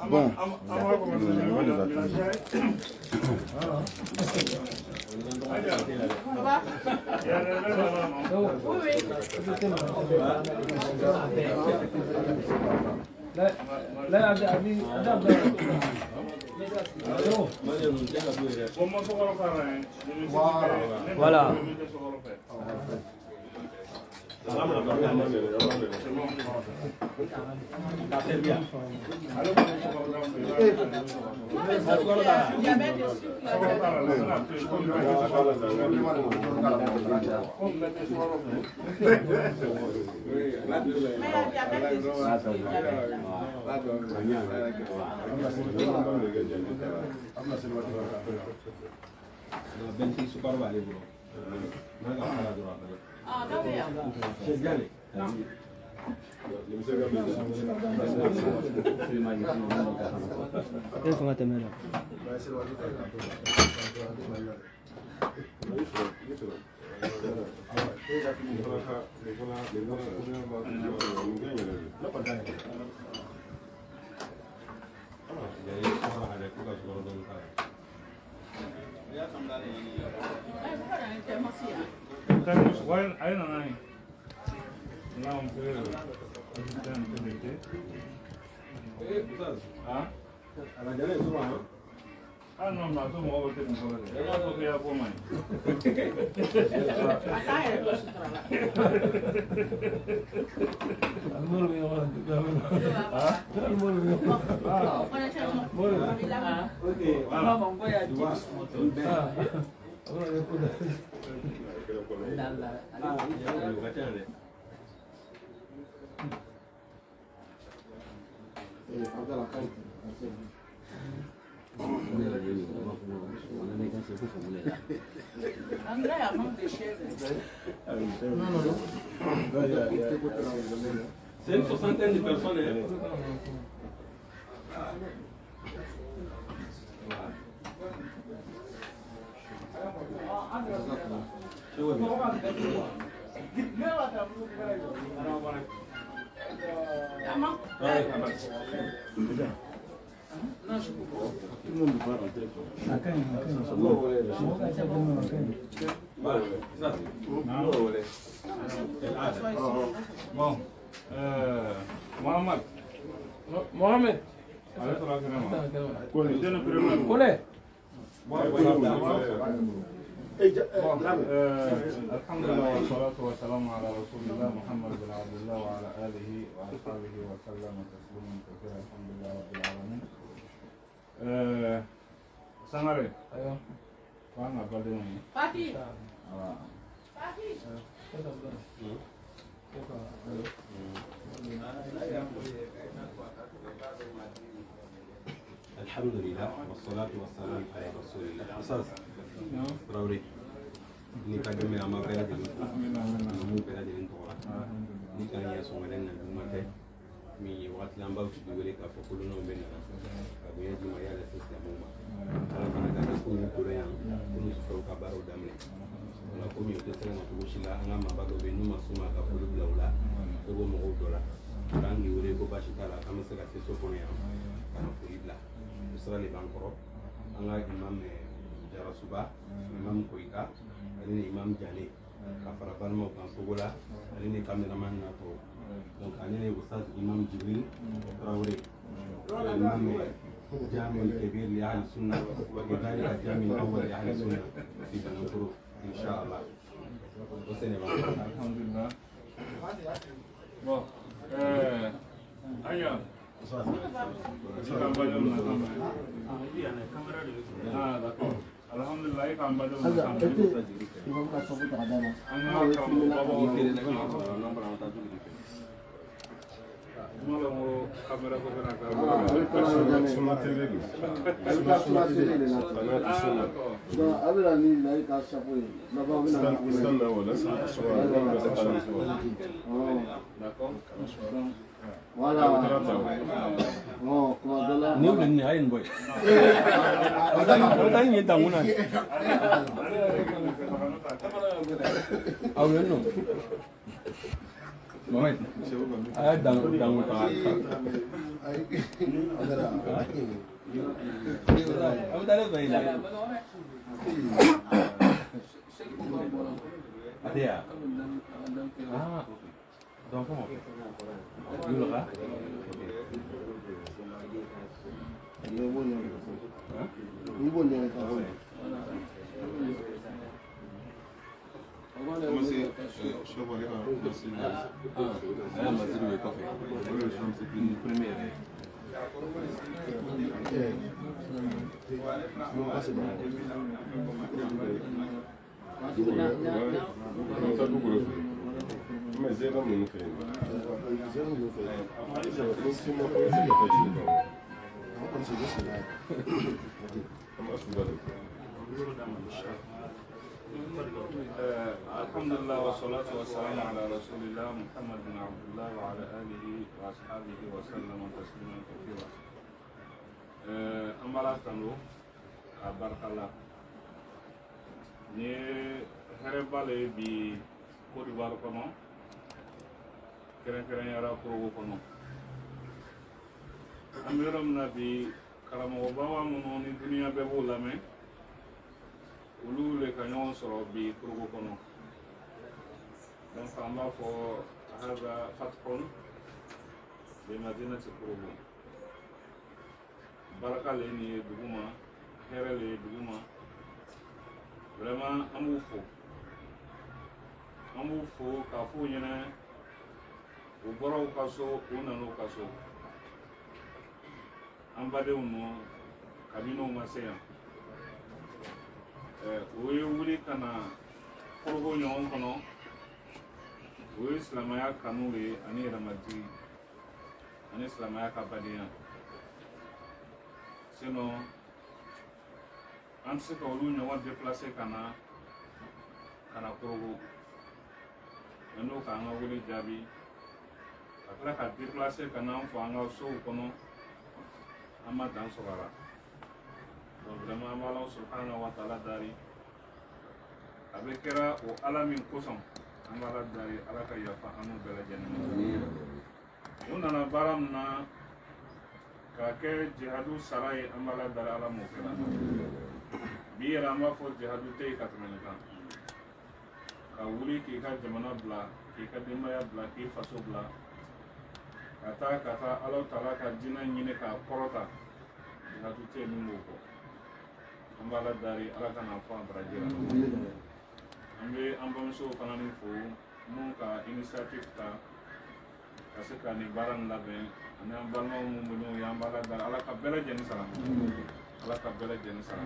Bon. Voilà. Ah non, ma sono nuovo te non so vedere. Io so che ha come. Andrea, non piacere. C'est une soixantaine de personnes. Non, je peux pas. Tout le monde ne peut pas rentrer. Bon, Mohamed. Mohamed. Kole. الحمد لله والصلاة والسلام على رسول الله محمد بن عبد الله وعلى آله وأصحابه وسلم تسليما كثيرا الحمد لله رب العالمين. سنغري. أيوه. وأنا بديني. Fatih. الحمد لله والصلاة والسلام على رسول الله. أستاذ راوري ni ka dɛmɛ an ma bɛɛ lajɛlen mun bɛɛ lajɛlen tɔgɔ la ni ka ɲɛ sɔn wɛrɛ na duma tɛ min ye wagati la an b'aw tigi wele k'a fɔ kolonnaw bɛ na ka bonya di ma y'a lase silamɛw ma ala fana ka kɛ ko n'u tora yan ko n'u fɛ u ka baaraw daminɛ o la komi o tɛ se ka na cogo si la an ka maaba dɔ bɛ yen n'u ma s'u ma ka foli bila u la dɔ bɔ mɔgɔw dɔ la k'an k'i wele ko baasi t'a la k'an bɛ se ka se so kɔnɔ yan ka na foli bila o sira de b'an kɔrɔ an ka imam Jarasuba imam Koyika ale ni imam Jane ka fara balimaw kan Sogo la ale ni cameraman Nato donc ale ni Ustaz imam Jibril Traoré imam جامع كبير لأهل السنة وكذلك جامع أول لأهل السنة في بنوكرو إن شاء الله. الحمد لله. Bon, Aya. Ah, d'accord. Alhamdulillah, kan bado kamera ko bena ka suna tele ni suna tele na abela ni na ka chapeau na ba bena na wala d'accord voilà oh kuma ni ulen ni ayin boy odan ni tanguna awlen no Mohamed, ayah dangu ta. Donc comment Yulga Mas era muito feio. الحمد لله والصلاة والسلام على رسول الله محمد بن عبد الله وعلى آله وأصحابه وسلم تسليما كثيرا. أما لا تنو بارك الله. ني هربالي بي كودي باركونو كرن يرى كروغو كونو أميرم نبي كلام وبوا منوني الدنيا بقول لمن ولو لكانوا صروا بي كروغو كونو دون فما فو هذا فتح بمدينة كروغو بركة لني دعوما خير لي دعوما vraiment amu fo ka fo ɲɛnɛ u bɔra u ka so u nana u ka so an badenw nɔ kabini u ma se yan u ye wuli ka na korogo ɲɔgɔn kɔnɔ u ye silamɛya kanu de ani yɛrɛmatigi ani silamɛya ka badenya sinon an tɛ se ka olu ɲɔgɔn déplacer ka na korogo n'o k'an ka wele jaabi ka tila ka déplacer ka na an fɔ an ka sow kɔnɔ an ma dan sɔrɔ a la donc vraiment an bɛ Ala subhanahu wa taala dari a bɛ kɛra o Ala min kosɔn an bɛ Ala dari Ala ka yafa an n'u bɛɛ lajɛlen ma u nana baara min na k'a kɛ jihadu sara ye an bɛ Ala dari Ala m'o kɛra bi yɛrɛ an b'a fɔ jihadu tɛ yen ka tɛmɛ nin kan ka wuli k'i ka jamana bila k'i ka denbaya bila k'i faso bila ka taa Ala taala ka diinɛ ɲini k'a kɔrɔta jihadu tɛ yen min b'o kɔ an b'a Ala dari Ala ka n'a fɔ an baraji la an bɛ an bamusow fana ni fo mun ka initiative ta ka se ka nin baara nin labɛn ani an balimaw minnu bɛ n'o ye an b'a Ala dari Ala ka bɛɛ lajɛlen sara Ala ka bɛɛ lajɛlen sara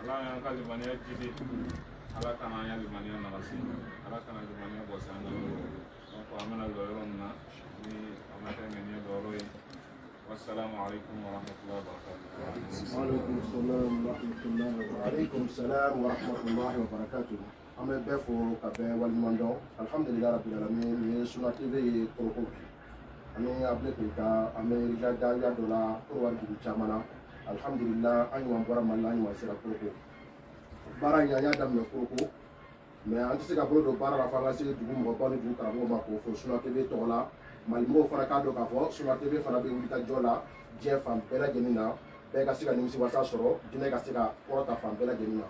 Ala y'an ka limaniya jidi Ala kana an ya limaniya nagasi Ala kana limaniya bɔsi an na donc an bɛna jɔ yɔrɔ min na ni a ma kɛ ŋaniya dɔ yɔrɔ ye wassalamu alaikum warahmatullahi wabarakatuh. Waalaikum salam warahmatullahi wabarakatuh. An bɛ bɛɛ fo ka bɛɛ waliɲuman dɔn alhamdulilayi rabbil alamin nin ye Suna TV ye Toroko bi ani a bɛ k'i ka an bɛ daya dɔ la Côte dugu caman na alhamdulilayi an ɲuman bɔra Mali la an ɲuman sera Toroko baara in an y'a daminɛ Toroko mais an tɛ se ka bolo don baara la fo an ka se dugu mɔgɔbaw ni dugu karamɔgɔw ma k'o fɔ Suna TV tɔgɔ la Malimɔgɔw fana k'a dɔn k'a fɔ Suna TV fana bɛ wulikajɔ la diɲɛ fan bɛɛ lajɛlen na bɛɛ ka se ka nimisiwasa sɔrɔ diinɛ ka se ka kɔrɔta fan bɛɛ lajɛlen na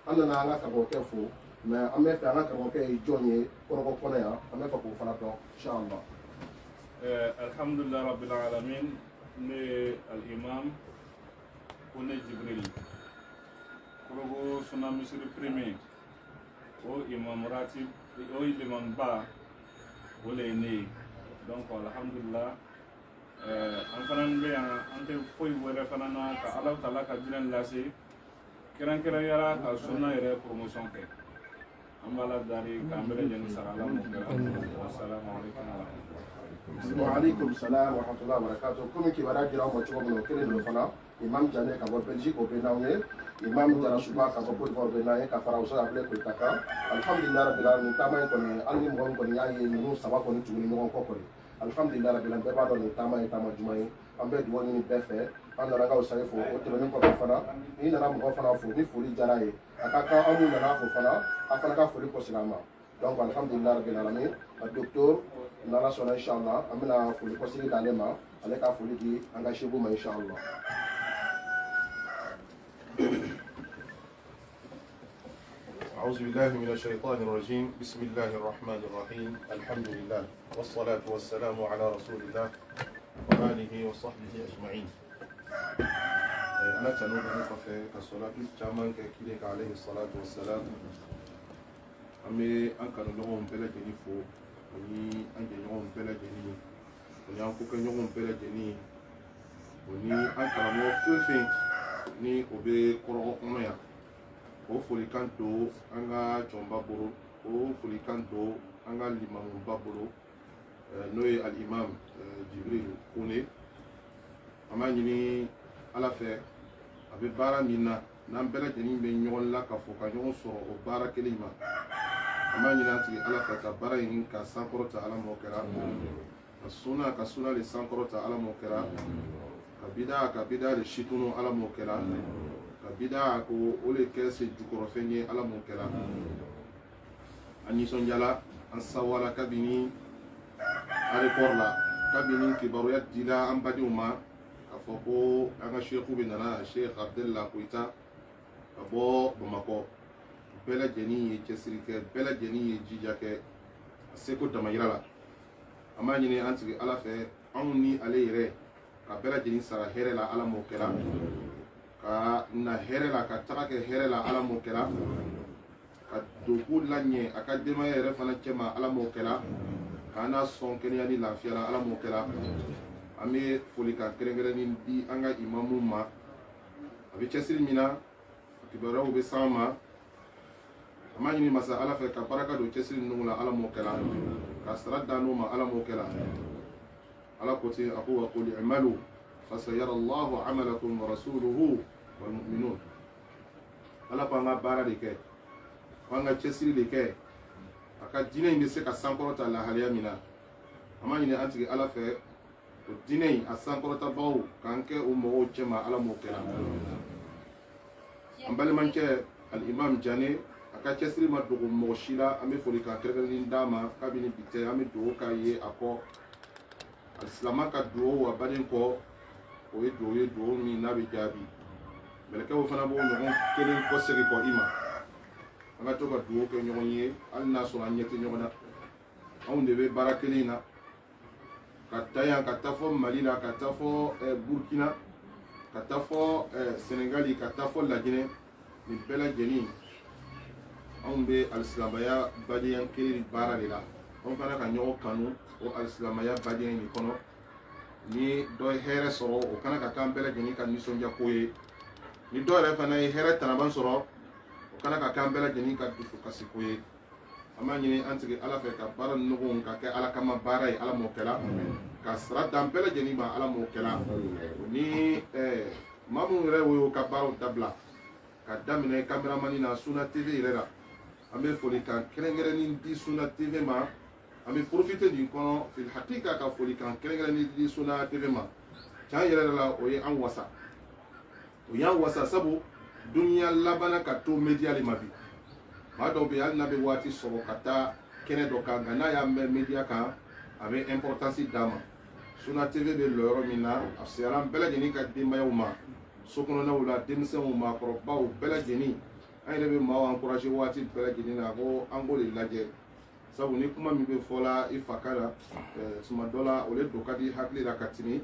an nana an ka karamɔgɔkɛ fo mais an bɛ fɛ an ka karamɔgɔkɛ ye jɔn ye Kɔrɔbɔ kɔnɔ yan an bɛ fɛ k'o fana dɔn inchallah. Alhamdulilayi rabbil alamin ne ye al-imam Kone Jibril Korogo Suna Misiri premier o imam ratib o imam ba o le ye ne ye donc alhamdulilah an fana bɛ yan an tɛ foyi wɛrɛ fana na ka Ala taala ka diinɛ lase kɛrɛnkɛrɛnyara ka Suna yɛrɛ promotion kɛ an b'a Ala dari k'an bɛɛ lajɛlen sara Ala m'o kɛra wassalamu alaikum warahmatullahi. Waalaikum salam warahmatullahi wabarakatuh. Komi kibaruya dira aw ma cogo min na o kelen don fana Imam Jane ka bɔ Belgique o bɛ n'anw ye Imam Jarasuba ka bɔ Côte d'Ivoire o bɛ n'an ye ka fara Usa Abdulaye Koyita kan alhamdulilayi rabbil alamin taama in kɔni hali ni mɔgɔ min kɔni y'a ye ninnu saba kɔni tuguni ɲɔgɔn kɔ kɔni alhamdulilayi rabbil alamin bɛɛ b'a dɔn nin taama ye taama juma ye an bɛ dugawu ɲini bɛɛ fɛ an nana ka Usa ye fo o tɛmɛnen kɔfɛ fana n'i nana mɔgɔ fana fo ni foli diyara ye a ka kan an minnu nana fo fana a fana ka foli kɔsegin an ma donc alhamdulilayi rabbil alamin a docteur n'ala sɔnna inshallah an bɛna foli kɔsiri d'ale ma ale ka foli di an ka seku ma inshallah. أعوذ بالله من الشيطان الرجيم بسم الله الرحمن الرحيم الحمد لله والصلاة والسلام على رسول الله وآله وصحبه أجمعين. أنا تنوب في كصلاة جامعة كيلك عليه الصلاة والسلام. أمي أنك نلوم بلا جنيفو وني أنك نلوم بلا جني وني أنك نلوم بلا جني وني أنك نلوم فين ni obe koro onoya o foli kanto anga chomba boro o foli kanto anga limamu baboro noye al imam Jibril Kone ama nyini ala fe abe bara minna nan bela jeni be nyon la ka fo ka nyon soro o bara kelima ama nyina ati ala fe ka bara yin ka sankorota ala mo kera ka suna le sankorota ala mo kera ka bida le shituno ala mo kera ka bida ko ole kese jukoro fenye ala mo kera ani sonjala an sawala kabini ari korla kabini kibaruyat dila an badiuma ka foko anga sheikhu bin nana Sheikh Abdullah Koita ka bo Bamako bela jeni ye kesirike bela jeni ye jijake seko damayirala ama nyine antigi ala fe an ni ale yere ka bela jeni sara here la ala mo kera ka na here la ka taga ke here la ala mo kera ka dogu lanye akadema yere fana kema ala mo kera kana son kenya ni lafiya la ala mo kera ame foli ka kerengere ni di anga imamu ma abi chesiri mina kibara ube sama ama nyini masa ala fe ka baraka do chesiri nungula ala mo kera ka sarada no ma ala mo kera على قوتي أقوى قل اعملوا فسيرى الله عملكم ورسوله والمؤمنون على بانغا بارا لكي بانغا تشسري لكي أكا ديني نسي كسانكورتا لحاليا منا أما يني أنتي على في ديني أسانكورتا باو كانك أمو جمع على موكلا أمبالي منك الإمام جاني أكا تشسري ما دوغو موشيلا أمي فولي كان كرغلين داما كابيني بيتي أمي دوغو كايي أكو alislama ka duwo wa baden ko o ye duwo min n'a bɛ jaabi mɛlɛkɛw fana b'o ɲɔgɔn kelen kɔ segi kɔ i ma an ka to ka duwo kɛ ɲɔgɔn ye hali n'a sɔrɔ an ɲɛ tɛ ɲɔgɔn na anw de bɛ baara kelen na ka taa yan ka taa fɔ Mali la ka taa fɔ Burkina ka taa fɔ Senegali ka taa fɔ Laginɛ nin bɛɛ lajɛlen anw bɛ alisilamaya badenya kelen baara de la anw fana ka ɲɔgɔn kanu o alisilamaya badenya ni kɔnɔ ni dɔ ye hɛrɛ sɔrɔ o kana ka kan bɛɛ lajɛlen ka nisɔndiya ko ye ni dɔ yɛrɛ fana ye hɛrɛ tanaban sɔrɔ o kana ka kan bɛɛ lajɛlen ka dusukasi ko ye an b'a ɲini an tigi ala fɛ ka baara nɔgɔw ka kɛ ala kama baara ye ala m'o kɛla ka sira dan bɛɛ lajɛlen ma ala m'o kɛla ni maa minnu yɛrɛ y'o ka baaraw dabila ka daminɛ kameramani na Suna TV yɛrɛ la an bɛ foli kan kɛrɛnkɛrɛnnen di Suna TV ma an bɛ profiter du kɔnɔ fil hakika ka foli kan kɛrɛnkɛrɛnnen di Suna TV ma tiɲɛ yɛrɛ la o ye an wasa o y'an wasa sabu duniya labana ka to media le ma bi maa dɔw bɛ yen hali n'a bɛ waati sɔrɔ ka taa kɛnɛ dɔ kan nka n'a y'a mɛn media kan a bɛ importance d'a ma Suna TV bɛ lɔ yɔrɔ min na a fisayara an bɛɛ lajɛlen ka denbayaw ma sokɔnɔnaw la denmisɛnw maakɔrɔbaw bɛɛ lajɛlen an yɛrɛ bɛ maaw encourager waati bɛɛ lajɛlen na ko an k'o de lajɛ sabu ni kuma min bɛ fɔla i fa kan na tuma dɔ la o le don ka di hakili la ka tɛmɛ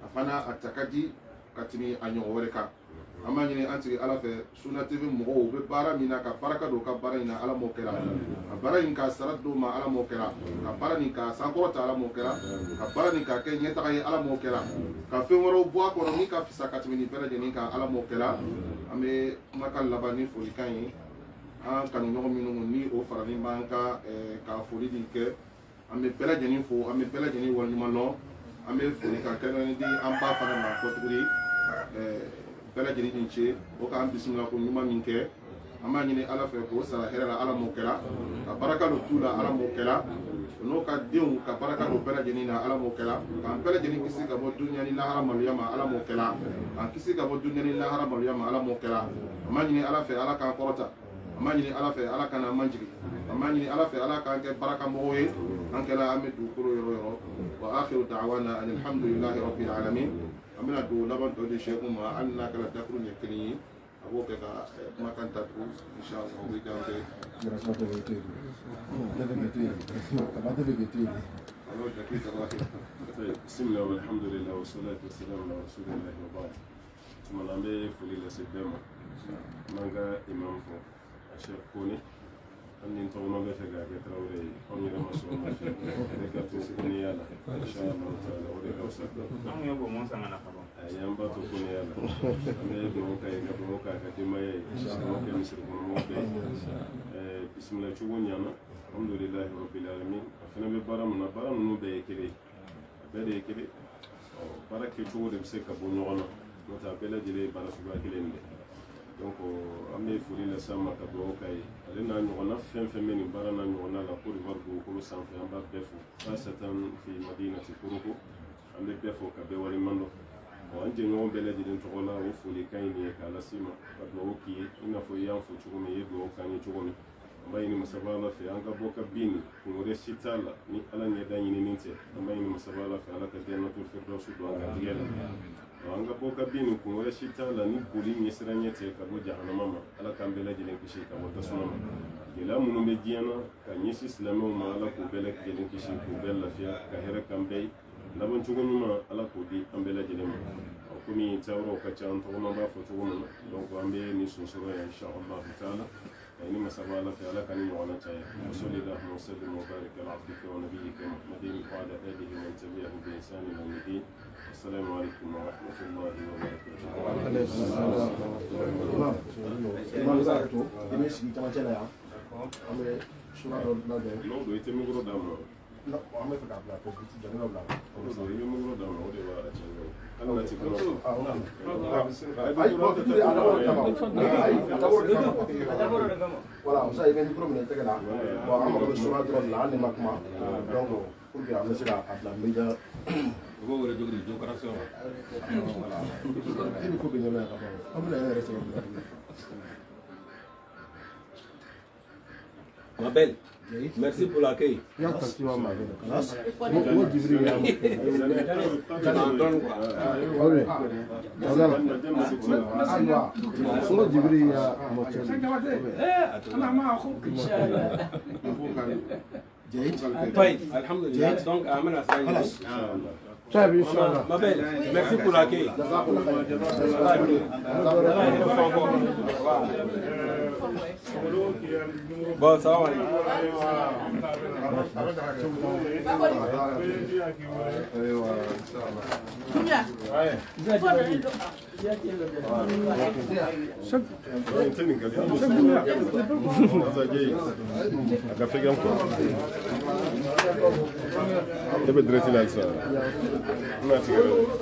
a fana a ta ka di ka tɛmɛ a ɲɔgɔn wɛrɛ kan an b'a ɲini an tigi ala fɛ Suna TV mɔgɔw u bɛ baara min na ka baraka don u ka baara in na ala m'o kɛra ka baara in ka sara d'u ma ala m'o kɛra ka baara nin ka sankɔrɔta ala m'o kɛra ka baara nin ka kɛ ɲɛtaga ye ala m'o kɛra ka fɛn wɛrɛw bɔ a kɔnɔ min ka fisa ka tɛmɛ nin bɛɛ lajɛlen kan ala m'o kɛra an bɛ kumakan laban ni folikan ye an kanuɲɔgɔn minnu ni o faralen b'an ka ka foli di kɛ an bɛ bɛɛ lajɛlen fo an bɛ bɛɛ lajɛlen waleɲuman dɔn an bɛ foli kan kɛrɛnkɛrɛnnen di an ba fana ma kɔ tuguni bɛɛ lajɛlen ni ce o k'an bisimila ko ɲuman min kɛ an b'a ɲini ala fɛ k'o sara hɛrɛ la ala m'o kɛra ka baraka don tu la ala m'o kɛra n'o ka denw ka baraka don bɛɛ lajɛlen na ala m'o kɛra k'an bɛɛ lajɛlen kisi ka bɔ duniya ni lahara maloya ma ala m'o kɛra k'an kisi ka bɔ duniya ni lahara maloya ma ala m'o kɛra an b'a ɲini ala fɛ ala k'an kɔrɔta amani ala fe ala kana manjigi amani ala fe ala kan ke baraka moye ankela amedu kuro yoro wa akhiru da'wana alhamdulillahi rabbil alamin amina do laban to de sheikh ma anna kala takru nyekini abo ke ka makan tatu inshallah we gambe بسم الله والحمد لله والصلاة والسلام على رسول الله وبعد ثم نعمل فليل سبما مانغا إمام فو الشيخ كوني أني نتونا بفجأة كتراوري أمي رمسوا ما في ذكرت كوني يلا إن شاء الله تعالى وريك وسط نعم يا أبو موسى أنا خبر أيام باتو كوني يلا أمي بروكا كديماي إن شاء الله كمسر بروكا بسم الله شكوني أنا الحمد لله رب العالمين أفنى ببرامنا برامنا بيكري bɛɛ kele baara kɛcogo de bɛ se ka bɔ ɲɔgɔn na n'o tɛ a bɛɛ lajɛlen ye baara suguya kelen de donc an bɛ foli lase a ma ka dugawu k'a ye ale n'a ɲɔgɔnna fɛn fɛn bɛ nin baara n'a ɲɔgɔnna la Côte d'Ivoire dugukolo sanfɛ an b'a bɛɛ fo khasatan fi madinati Koroko an bɛ bɛɛ fo ka bɛɛ waleɲuman dɔn an jɛɲɔgɔn bɛɛ lajɛlen tɔgɔ la o folikan ye nin ye k'a lase ma ka dugawu k'i ye i n'a fɔ i y'an fo cogo min i ye dugawu k'an ye cogo min an b'a ɲini masaba ala fɛ an ka bɔ ka bin kun wɛrɛ si t'a la ni ala ɲɛda ɲinini tɛ an b'a ɲini masaba ala fɛ ala ka jannatul firdausi don an garijɛgɛ la an ka bɔ ka bin kun wɛrɛ si t'a la ni boli ɲɛsiranɲɛ tɛ ka bɔ jahanama ma ala k'an bɛɛ lajɛlen kisi ka bɔ tasuma ma gɛlɛya minnu bɛ diɲɛ na ka ɲɛsin silamɛw ma ala k'u bɛɛ lajɛlen kisi k'u bɛɛ lafiya ka hɛrɛ k'an bɛɛ ye laban cogo ɲuman ala k'o di an bɛɛ lajɛlen ma komi tawuraw ka ca an tɔgɔma b'a fɔ cogo min na donc an bɛ nin sonsoro yan inshallah taala يعني ما سبق الله في على كان يوعنا تاي وصلى الله وسلم وبارك على عبدك ونبيك محمد وعلى آله ومن تبعه بإحسان إلى يوم الدين السلام عليكم ورحمة الله وبركاته. وعليكم السلام ورحمة الله وبركاته. ما زالتوا إني سكيت ما جلا يا. أمي شو رأيك نادي؟ لا ده يتم يقولوا دامنا. لا أمي فكرة بلا كوبيت جنوب لا. ده يوم يقولوا دامنا وده بقى أشياء. أنا نتكلم. Voilà, ça il vient du premier était là. Bon, on va sur la droite là, on est maintenant. Donc, pour que on ait la média. Vous voulez dire du opération. Voilà. Il faut bien là. On va aller rester là. Ma belle, merci pour l'accueil. Ma belle, merci pour l'accueil. Bon, ça va.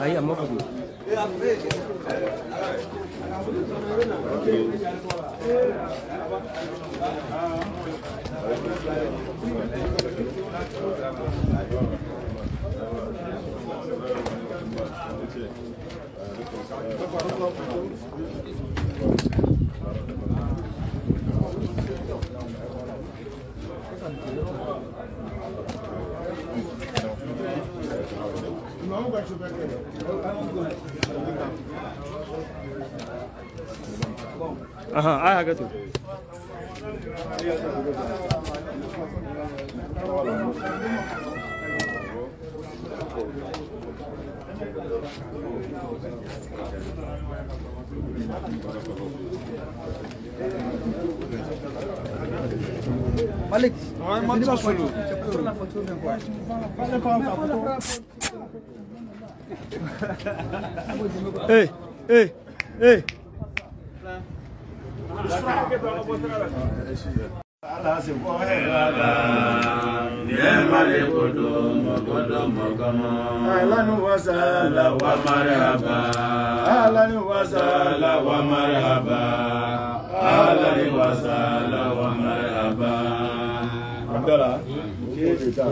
Aí, amor. Aha, ai agak tu. Alex, mandi masuk dulu. Ahlan wa sahlan wa marhaba. Ahlan wa sahlan wa marhaba. Ahlan wa sahlan wa marhaba. Abdallah, kita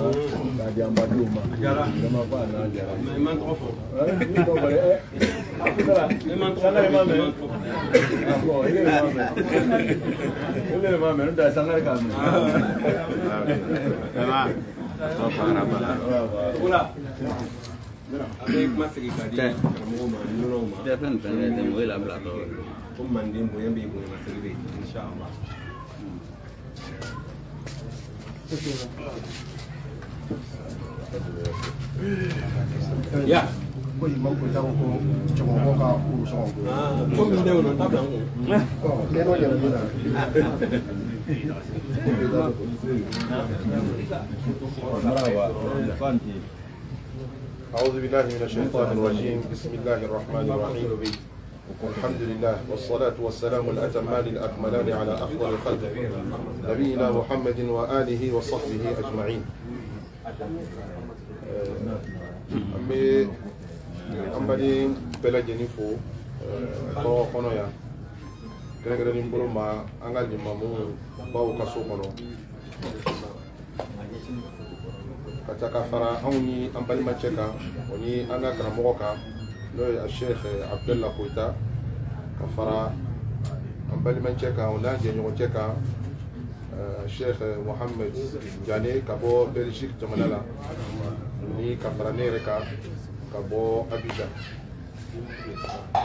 dah diambil rumah. Nama apa nak? Memang trop. Memang trop. Avec ma sécurité, comme Mandem, vous avez ma sécurité, Inch'Allah. Ya. Ko imam ko jago ko jogo ka ko so ko. Ko min de wono tabla ngo. Ne no yero mina. أعوذ بالله من الشيطان الرجيم بسم الله الرحمن الرحيم الحمد لله والصلاة والسلام الأتمان الأكملان على أفضل الخلق نبينا محمد وآله وصحبه أجمعين أمبالي بلا جنيفو كو خنويا كنا كنا نقول ما أنغال جمامو باو كسو خنو كتاكا فرا أوني أمبالي ما تشيكا وني أنغا كراموكا لوي الشيخ عبد الله كويتا كفرا أمبالي ما تشيكا ولا جنيو تشيكا الشيخ محمد جاني كابو بلجيك جمالا ni kafara reka kabo Abidjan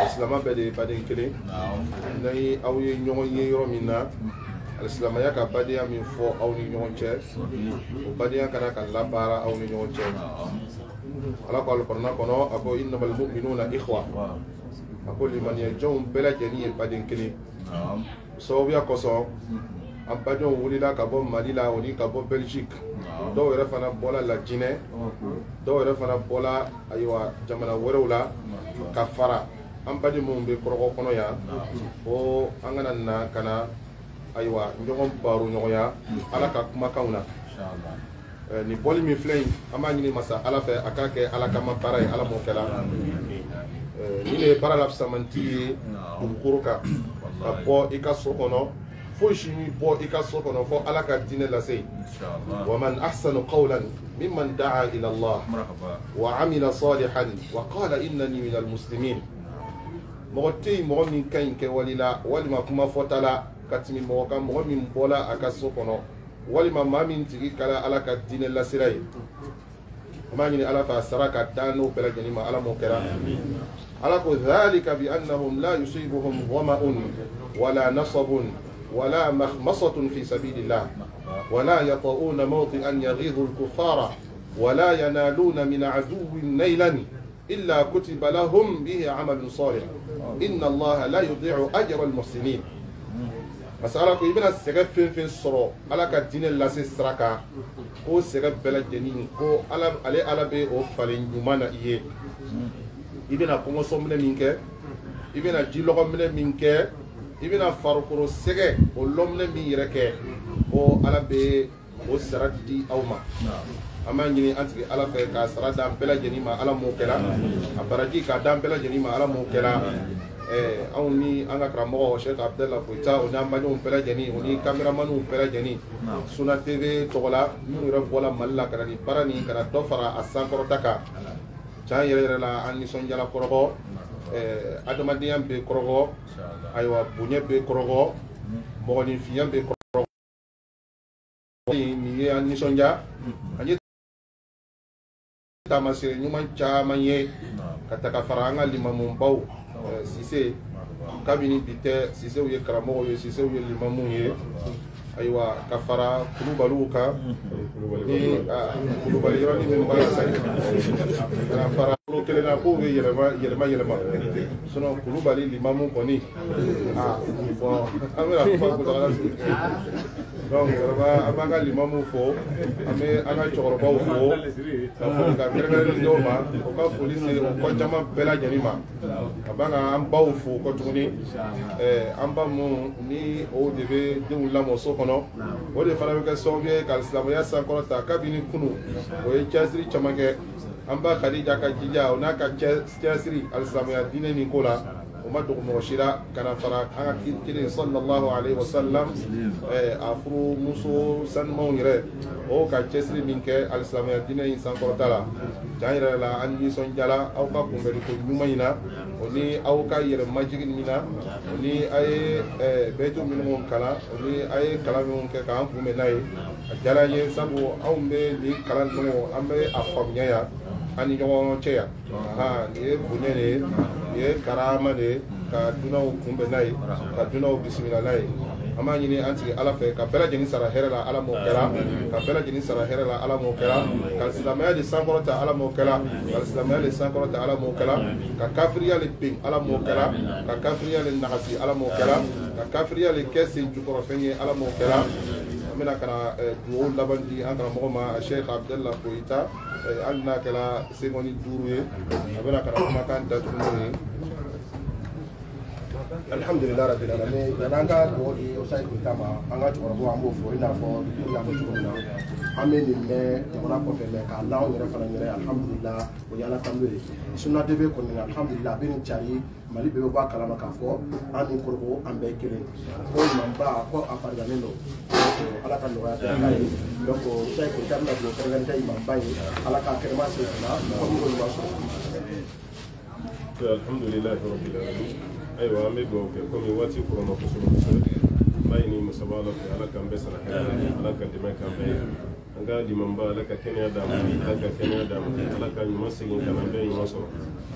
Islama bade kele nay awye ñogon ye yoro minna Islama ya ka bade amin fo awni ñogon che o bade kana kan la bara awni ñogon che ala ko alqur'an kono ako innamal mu'minuna ikhwa ako liman yajum bela jani e bade kele so biya koso Abadjon wulila ka bɔ Mali la o ni ka bɔ Belgique dɔw yɛrɛ fana bɔla la Guinée dɔw yɛrɛ fana bɔla ayiwa jamana wɛrɛw la ka fara an baden minnu bɛ kɔrɔgɔ kɔnɔ yan ko an kana na ka na ayiwa ɲɔgɔn baro ɲɔgɔnya Ala ka kumakanw na ni bɔli min filɛ yen an b'a ɲini masa Ala fɛ a k'a kɛ Ala kama baara ye Ala m'o kɛla ni de ye baara lafisamanti ye dugukolo kan ka bɔ i ka so kɔnɔ fo shimi bo ikaso kono fo ala ka dine la sey inshallah wa man ahsanu qawlan mimman da'a ila Allah wa amila salihan wa qala innani minal muslimin mogoti mo min kan ke walila walima kuma fotala katimi mo kan mo min bola akaso kono walima mamin tigi kala ala ka dine la siray amani ala fa saraka dano bela janima ala mo kera ala ko dhalika bi annahum la yusibuhum dhama'un wala nasabun ولا مخمصة في سبيل الله ولا يطؤون موطئا يغيظ الكفار ولا ينالون من عدو نيلا إلا كتب لهم به عمل صالح إن الله لا يضيع أجر المحسنين مسألة ابن السقف في الصرو على كدين الله سرقا كو سقف بلا جنين كو على بي أو فلين يمانا إيه ابن أقوم صوم منك ابن جلوغ منك ibina farukuro sege o lomne mi yireke o ala be o sarati awma ama nyini antigi ala fe ka sarada bela jenima ala mo kela abaraji ka dam bela jenima ala mo kela awni anga kramo Sheikh Abdallah Koita o namani bela jeni oni cameraman bela jeni Suna TV togola mi ra bola malla kana ni parani kana do fara asankoro taka cha yere la anni sonjala korogo adamadiyam be korogo aywa bunye be korogo mogoni fiyam be korogo ni ye ani sonja ani tamase nyuma chama ye kataka faranga limamu baw sise kabini bite sise uye karamo ye sise uye limamu ye aywa kafara kulubaluka ni kulubali yoni min bala sai kafara lo kelena ko yelema sono kulubali limamu koni bon amira fa ko dara donc abaga limamu fo ame anga chokoroba fo fo ka berber ni ma ko ka police ko jama bela janima abaga am baw fo ko tuni amba mu ni o debe de un lamo so kono o de fana be songe kal islamoya sankoro ta kabini kunu o e chasri chamage amba khadija ka jija ona ka chasri al islamoya dine ni kola وما دوغ موشيرا كان فرا كان صلى الله عليه وسلم افرو موسو سان مونيره او كا تشري منك الاسلام الدين انسان كورتالا جايرا لا اني سون جالا او كا كومبري كو نيماينا وني او كا ير ماجيغين مينا وني اي بيتو مينو كلا وني اي كلام مون كا كان كومناي جالا ين سابو او مبي لي كلام نو امبي افاميا ani ɲɔgɔn cɛ yan nin ye bonya de ye nin ye karama de ye ka dunanw kunbɛn n'a ye ka dunanw bisimila n'a ye an b'a ɲini an sigi ala fɛ ka bɛɛ lajɛlen sara hɛrɛ la ala m'o kɛra ka bɛɛ lajɛlen sara hɛrɛ la ala m'o kɛra ka silamɛya de sankɔrɔta ala m'o kɛra ka silamɛya de sankɔrɔta ala m'o kɛra ka kafiriya de ben ala m'o kɛra ka kafiriya de nagasi ala m'o kɛra ka kafiriya de kɛ sen jukɔrɔfɛn ye ala m'o kɛra an bɛna ka na dugawu laban di an karamɔgɔ ma Sheikh Abdallah Koyita hali n'a kɛra senkɔni 5 ye a bɛna ka na kumakan datugu n'o ye alhamdulillah rabbil alamin n'an ka dugawu di Usayi Koyita ma an ka cɛkɔrɔbaw an b'o fɔ i n'a fɔ n y'a fɔ cogo min na an bɛ nin mɛn jamana kɔfɛ mɛ k'a la anw yɛrɛ fana ɲɛna alhamdulillah o ye ala tanu ye Sunna TV kɔni alhamdulillah a bɛ nin cari Mali bɛɛ bɛ bɔ a kalama k'a fɔ an ni Korogo an bɛɛ kelen ko ɲumanba ko a farinyalen don ala ka nɔgɔya kɛ k'a ye donc Usayi Koyita bɛna dugawu kɛrɛnkɛrɛn kɛ ɲumanba ye ala k'a kɛnɛma se o la mɔgɔ min ko ɲuman sɔrɔ. alhamdulillah rabbil alamin ayiwa an bɛ dugawu kɛ komi waati kɔrɔma kosɛbɛ kosɛbɛ n b'a ɲini masaba ala fɛ ala k'an bɛɛ sara hɛrɛ ala ka dɛmɛ k'an bɛɛ ye an ka limanba ala ka kɛnɛya d'a ma ala ka kɛnɛya d'a ma ala ka ɲuman segin ka na bɛɛ ɲuman sɔrɔ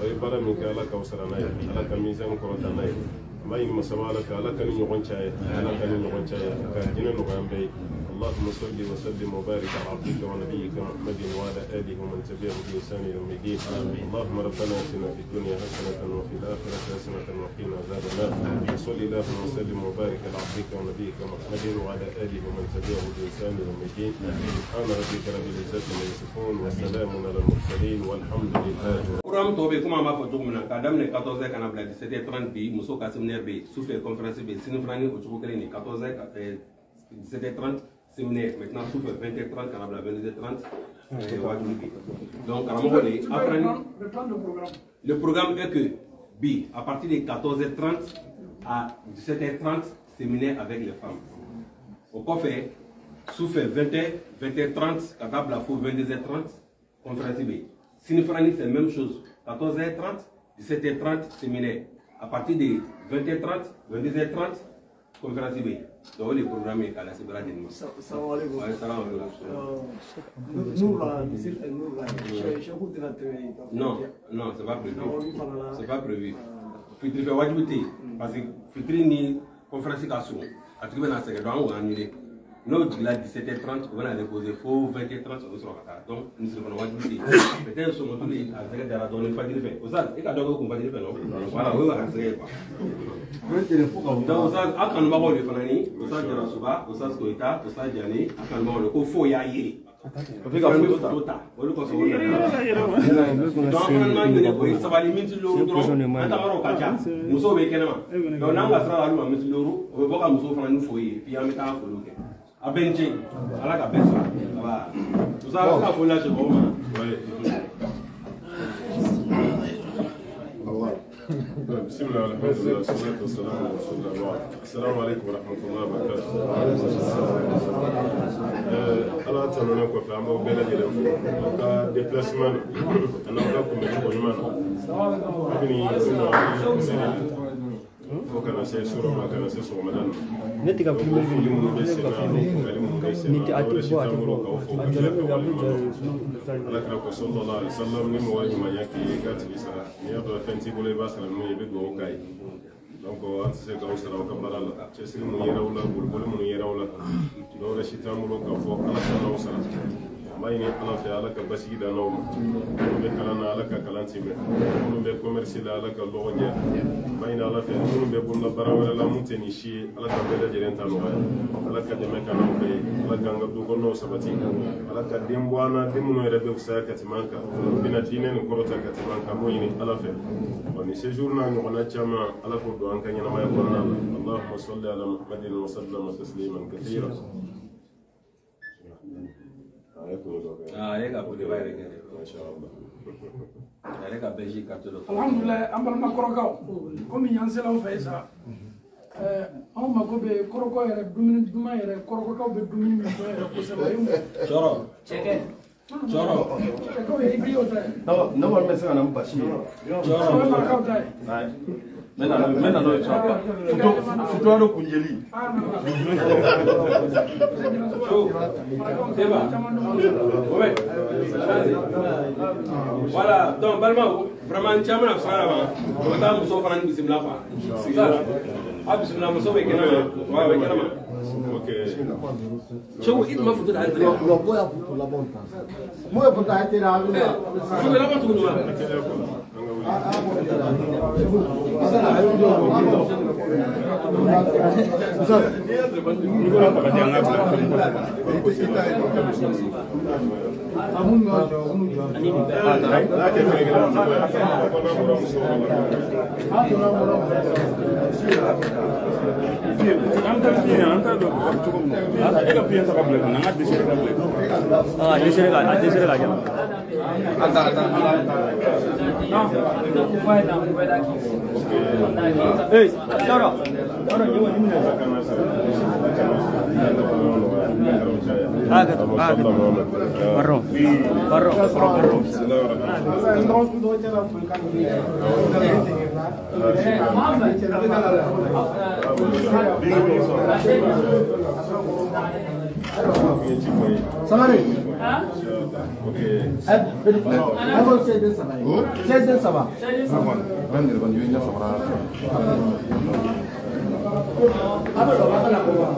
aw ye baara min kɛ ala k'aw sara n'a ye ala ka mizan kɔrɔta n'a ye n b'a ɲini masaba ala fɛ ala ka ni ɲɔgɔn caya ala ka ni ɲɔgɔn caya ka jinɛ nɔgɔya an bɛɛ ye اللهم صل وسلم وبارك على عبدك ونبيك محمد وعلى اله ومن تبعه بإحسان الى يوم الدين اللهم ربنا اتنا في الدنيا حسنه وفي الاخره حسنه وقنا عذاب النار وصل اللهم وسلم وبارك على عبدك ونبيك محمد وعلى اله ومن تبعه بإحسان الى يوم الدين سبحان ربك رب العزه عما يصفون وسلام على المرسلين والحمد لله. Programme tobe kuma ma fɔ cogo min na k'a daminɛ 14h ka na bila 17h30 bi muso ka séminaire bɛ yen sufɛ conférence bɛ yen sinifilani o cogo kelen ni 14h 17h30 séminaire maintenant sufɛ 20h30 ka na bila 22h30 wajibi bi donc karamɔgɔ de le programme est que bi à partir de 14h30 à 17h30 séminaire avec les femmes au kɔfɛ sufɛ 20h30 ka taa bila fo 22h30 conférence bɛ yen sinifilani c'est même chose 14h30 17h30 séminaire à partir de 20h30 22h30 conférence bɛ yen donc le programme est à la Sibara de Nima. Salam alaikum. Nous là, non, non, c'est pas prévu. C'est pas prévu. Fitri fait wajibité parce que Fitri ni conférence ka so. A tu na sɛgɛ donc on va annuler. N'o jigila 17h30 on va déposer fo 20h30 on sera ka donc nous serons wajibité. Peut-être sur notre lit à sɛgɛ dara donc fajiri fɛ. O ça et ka dɔgɔ ko fajiri fɛ non. Voilà, o va sɛgɛ quoi. Donc ça a kanubagaw de fana ni o ça jara suba o ça Koyita o ça Jani a kanubagaw de ko fo y'a ye. O bɛ ka photo ta olu kɔsɔn o nana. Donc an b'a ɲini o ye sabali miniti loru dɔrɔn an tagara o ka ca musow bɛ kɛnɛma donc n'an ka sira la olu ma miniti loru o bɛ bɔ ka musow fana ni fo ye puis an bɛ taa foliw kɛ a bɛ n cɛ ala ka bɛɛ sara voilà o ça a bɛ ka foli lase mɔgɔw ma. بسم الله الحمد لله والصلاة والسلام على رسول الله. السلام عليكم ورحمة الله وبركاته. أنا أتمنى أن أكون أمام بلد الأنفو كديبلاسمان أنا أقول لكم أن أكون fo kana se sura ma kana se so madan ne tiga filmer video ne tiga filmer ni ti ati bo ati bo ala kala ko sallallahu alaihi wasallam ni mo wajima ma yaki gati bisara ni ado fenti bole basara no yebe go kai donc an se ka usara ka barala ce sir mo yera wala bol mo yera wala do rashita mo ka fo ala ka usara mai ne ala fe ala ka basi da no be kala na ala ka kalanti be no be commerce la ala ka logo nya mai na ala fe no be bonna barawala la muteni shi ala ka be da jeren ta no ala ka de me ka no be ala ka ngabdu ko no sabati ala ka dembwana demuno rebe usa ka timanka bina dinen ko rota ka timanka mo yini ala fe woni séjour na no na chama ala ko do an kanya na may ko na allahumma salli ala muhammadin wa sallam tasliman kathira. Ah, ya nggak boleh bayar kan? Masya Allah. alhamdulillah an balima kɔrɔkaw komi yan selaw fɛ sa anw mako bɛ kɔrɔkɔ yɛrɛ dumuni duman yɛrɛ kɔrɔkɔkaw bɛ dumuni min fɔ yɛrɛ kosɛbɛ Cɔrɔ. cɛkɛw ye i bi o ta ye ne kɔni bɛ se ka na ni basi ye o ye marakaw ta ye n bɛ na n'o ye sɔrɔ futura dɔ kun jeli Voilà, donc vraiment caman fara ma o taa muso fana ni bisimila quoi a bisimila muso bɛ kɛnɛ ma wa bɛ kɛnɛ ma cɛw i tun ma foto da ale tɛgɛ wa bo ya foto laban ta mo ye foto a tɛ a bɛ foto laban tuguni wa Samari. Aku saya sama. Saya sama. Kan dia kan juga sama. Apa lo apa nak buat?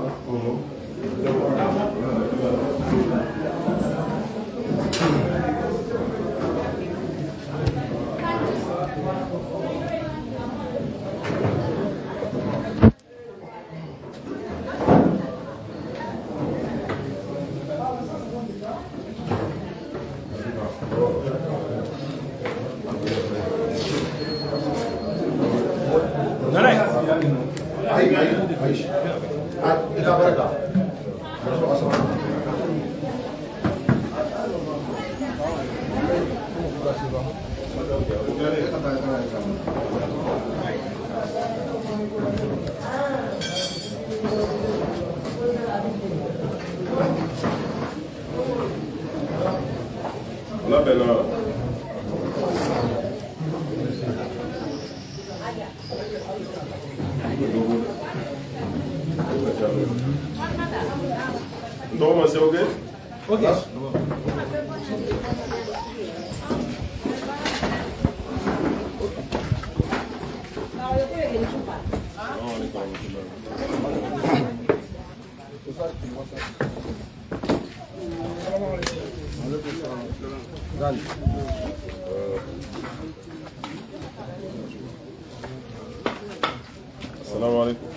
Assalamu alaikum.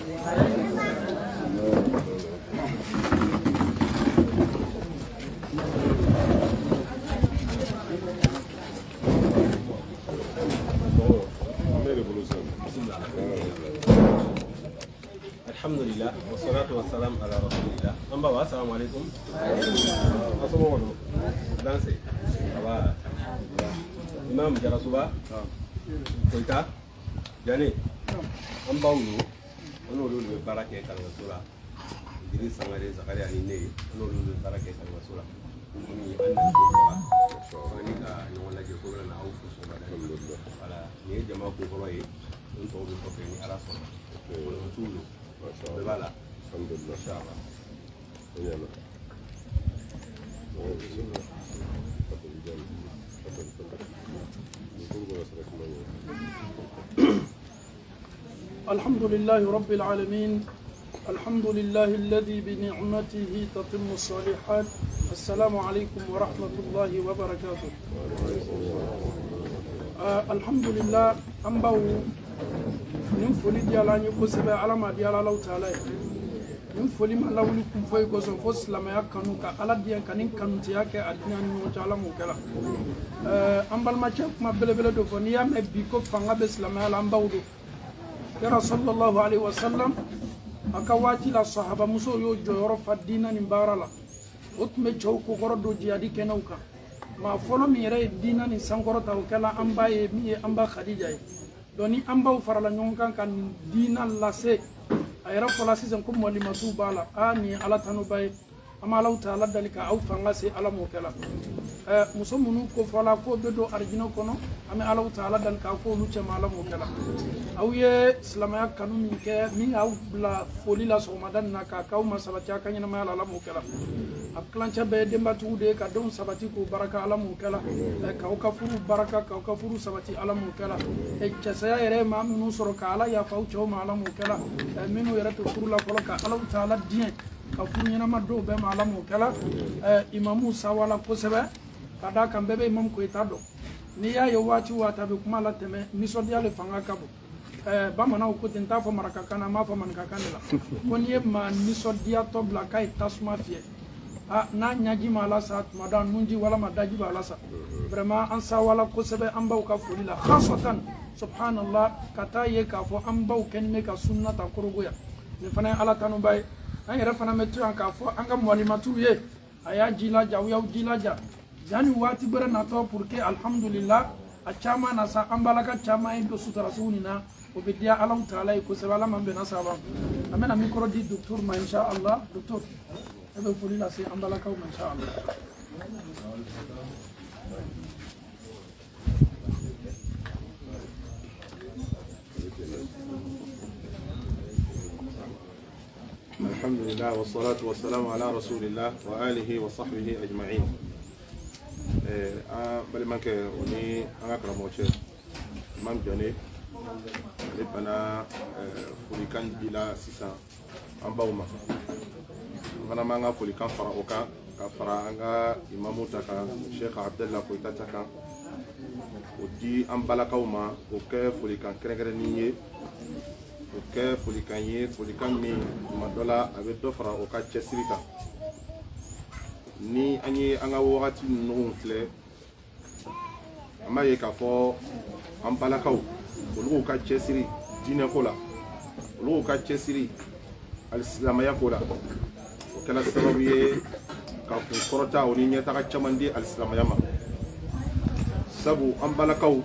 Alhamdulillah, wassalatu wassalam ala rasulillah. Amba wa assalamu alaikum. Assalamu danse. Aba. Imam Jarasuba. Koita. Jani. Amba ulu. Ono ulu barake kan rasula. Idris Sangare Zakaria ni ne. Ono ulu barake kan rasula. Ni anna ko ni ka ni wala je ko na au fu so ba alhamdulillah. Ala ni jama ko ko yi. On to ko ni ala so. Ko tulu. Voilà. Alhamdulillah. Inshallah. الحمد لله رب العالمين الحمد لله الذي بنعمته تتم الصالحات السلام عليكم ورحمة الله وبركاته الحمد لله أنبو نفولي ديالاني كسبة على ما ديال الله تعالى نفولي ما لولي كفاي كوسو فوس لما يكانو كألا ديان كانين كانو تياك أدنى نوجالا مكلا أنبال ما شاف ما بلا بلا دوفنيا ما بيكو فانا بس لما يلامبو كرا صلى الله عليه وسلم أكواتي لا صحابة مسو يو جورو فدينا نبارلا أتمي جوكو غردو جيادي كنوكا ma folo mi yɛrɛ ye diina ni sankɔrɔta o kɛla an ba ye min ye an ba Khadija ye donc ni an baw farala ɲɔgɔn kan ka nin diina lase a yɛrɛ fɔla sisan ko mɔlimatu b'a la nin ye ala tanuba ye an b'a Alahu Taala dali ka aw fanga se ala m'o kɛla muso minnu ko fɔla ko bɛ don arijinɛ kɔnɔ an bɛ Alahu Taala dali k'a ko olu cɛma ala m'o kɛla aw ye silamɛya kanu min kɛ min y'aw bila foli la sɔgɔmada nin na k'a k'aw ma sabati a ka ɲɛnamaya la ala m'o kɛla a kilancɛ bɛɛ ye denbatigiw de ye ka denw sabati k'o baraka ala m'o kɛla k'aw ka furu baraka k'aw ka furu sabati ala m'o kɛla cɛsaya yɛrɛ maa minnu sɔrɔ ka ala yafa aw cɛw ma ala m'o kɛla minnu yɛrɛ to furu la fɔlɔ ka Alahu Taala diɲɛ ka furu ɲɛnama dɔw bɛɛ ma ala m'o kɛla imamu sawala kosɛbɛ ka d'a kan bɛɛ bɛ imamu Koyita dɔn n'i y'a ye waati o waati a bɛ kuma la tɛmɛ nisɔndiya le fanga ka bon bamananw ko ten n t'a fɔ marakakan na n b'a fɔ maninkakan de la ko n'i ye maa nisɔndiyatɔ bila k'a ye tasuma fiyɛ n'a ɲaji ma ala sa tuma dɔ a nunji walama daji b'a la sa vraiment an sawala kosɛbɛ an baw ka foli la khasatan subhanallah ka taa ye k'a fɔ an baw kɛnin bɛ ka sunna ta korogoya nin fana ye ala tanuba ye an yɛrɛ fana bɛ to yan k'a fɔ an ka mɔlimatuw ye a y'a jilaja aw y'aw jilaja yani waati bɛrɛ natɔ pour que alhamdulillah a caman na sa an balaka caman ye don sutura sugu nin na o bɛ diya Alahu Taala ye kosɛbɛ ala man bɛnna saba an bɛna micro di docteur ma inshallah docteur e bɛ foli lase an balakaw ma inshallah الحمد لله والصلاة والسلام على رسول الله وآله وصحبه أجمعين. بل منك وني أنا كراموتشي مام جاني لبنا فوليكان بلا سيسا أمباوما أنا ما أنا فوليكان فراوكا كفرا أنا إمامو تكا شيخ عبد الله كويتا تكا ودي أمبالاكاوما وكيف فوليكان كرنكرنية oke folikan ye folikan min tuma dɔ la a bɛ dɔ fara o ka cɛsiri kan ni an ye an ka wagati ninnu filɛ an b'a ye k'a fɔ an balakaw olu ka cɛsiri diinɛko la olu ka cɛsiri alisilamayako la o kɛra sababu ye ka kun kɔrɔta o ni ɲɛtaga caman di alisilamaya ma sabu an balakaw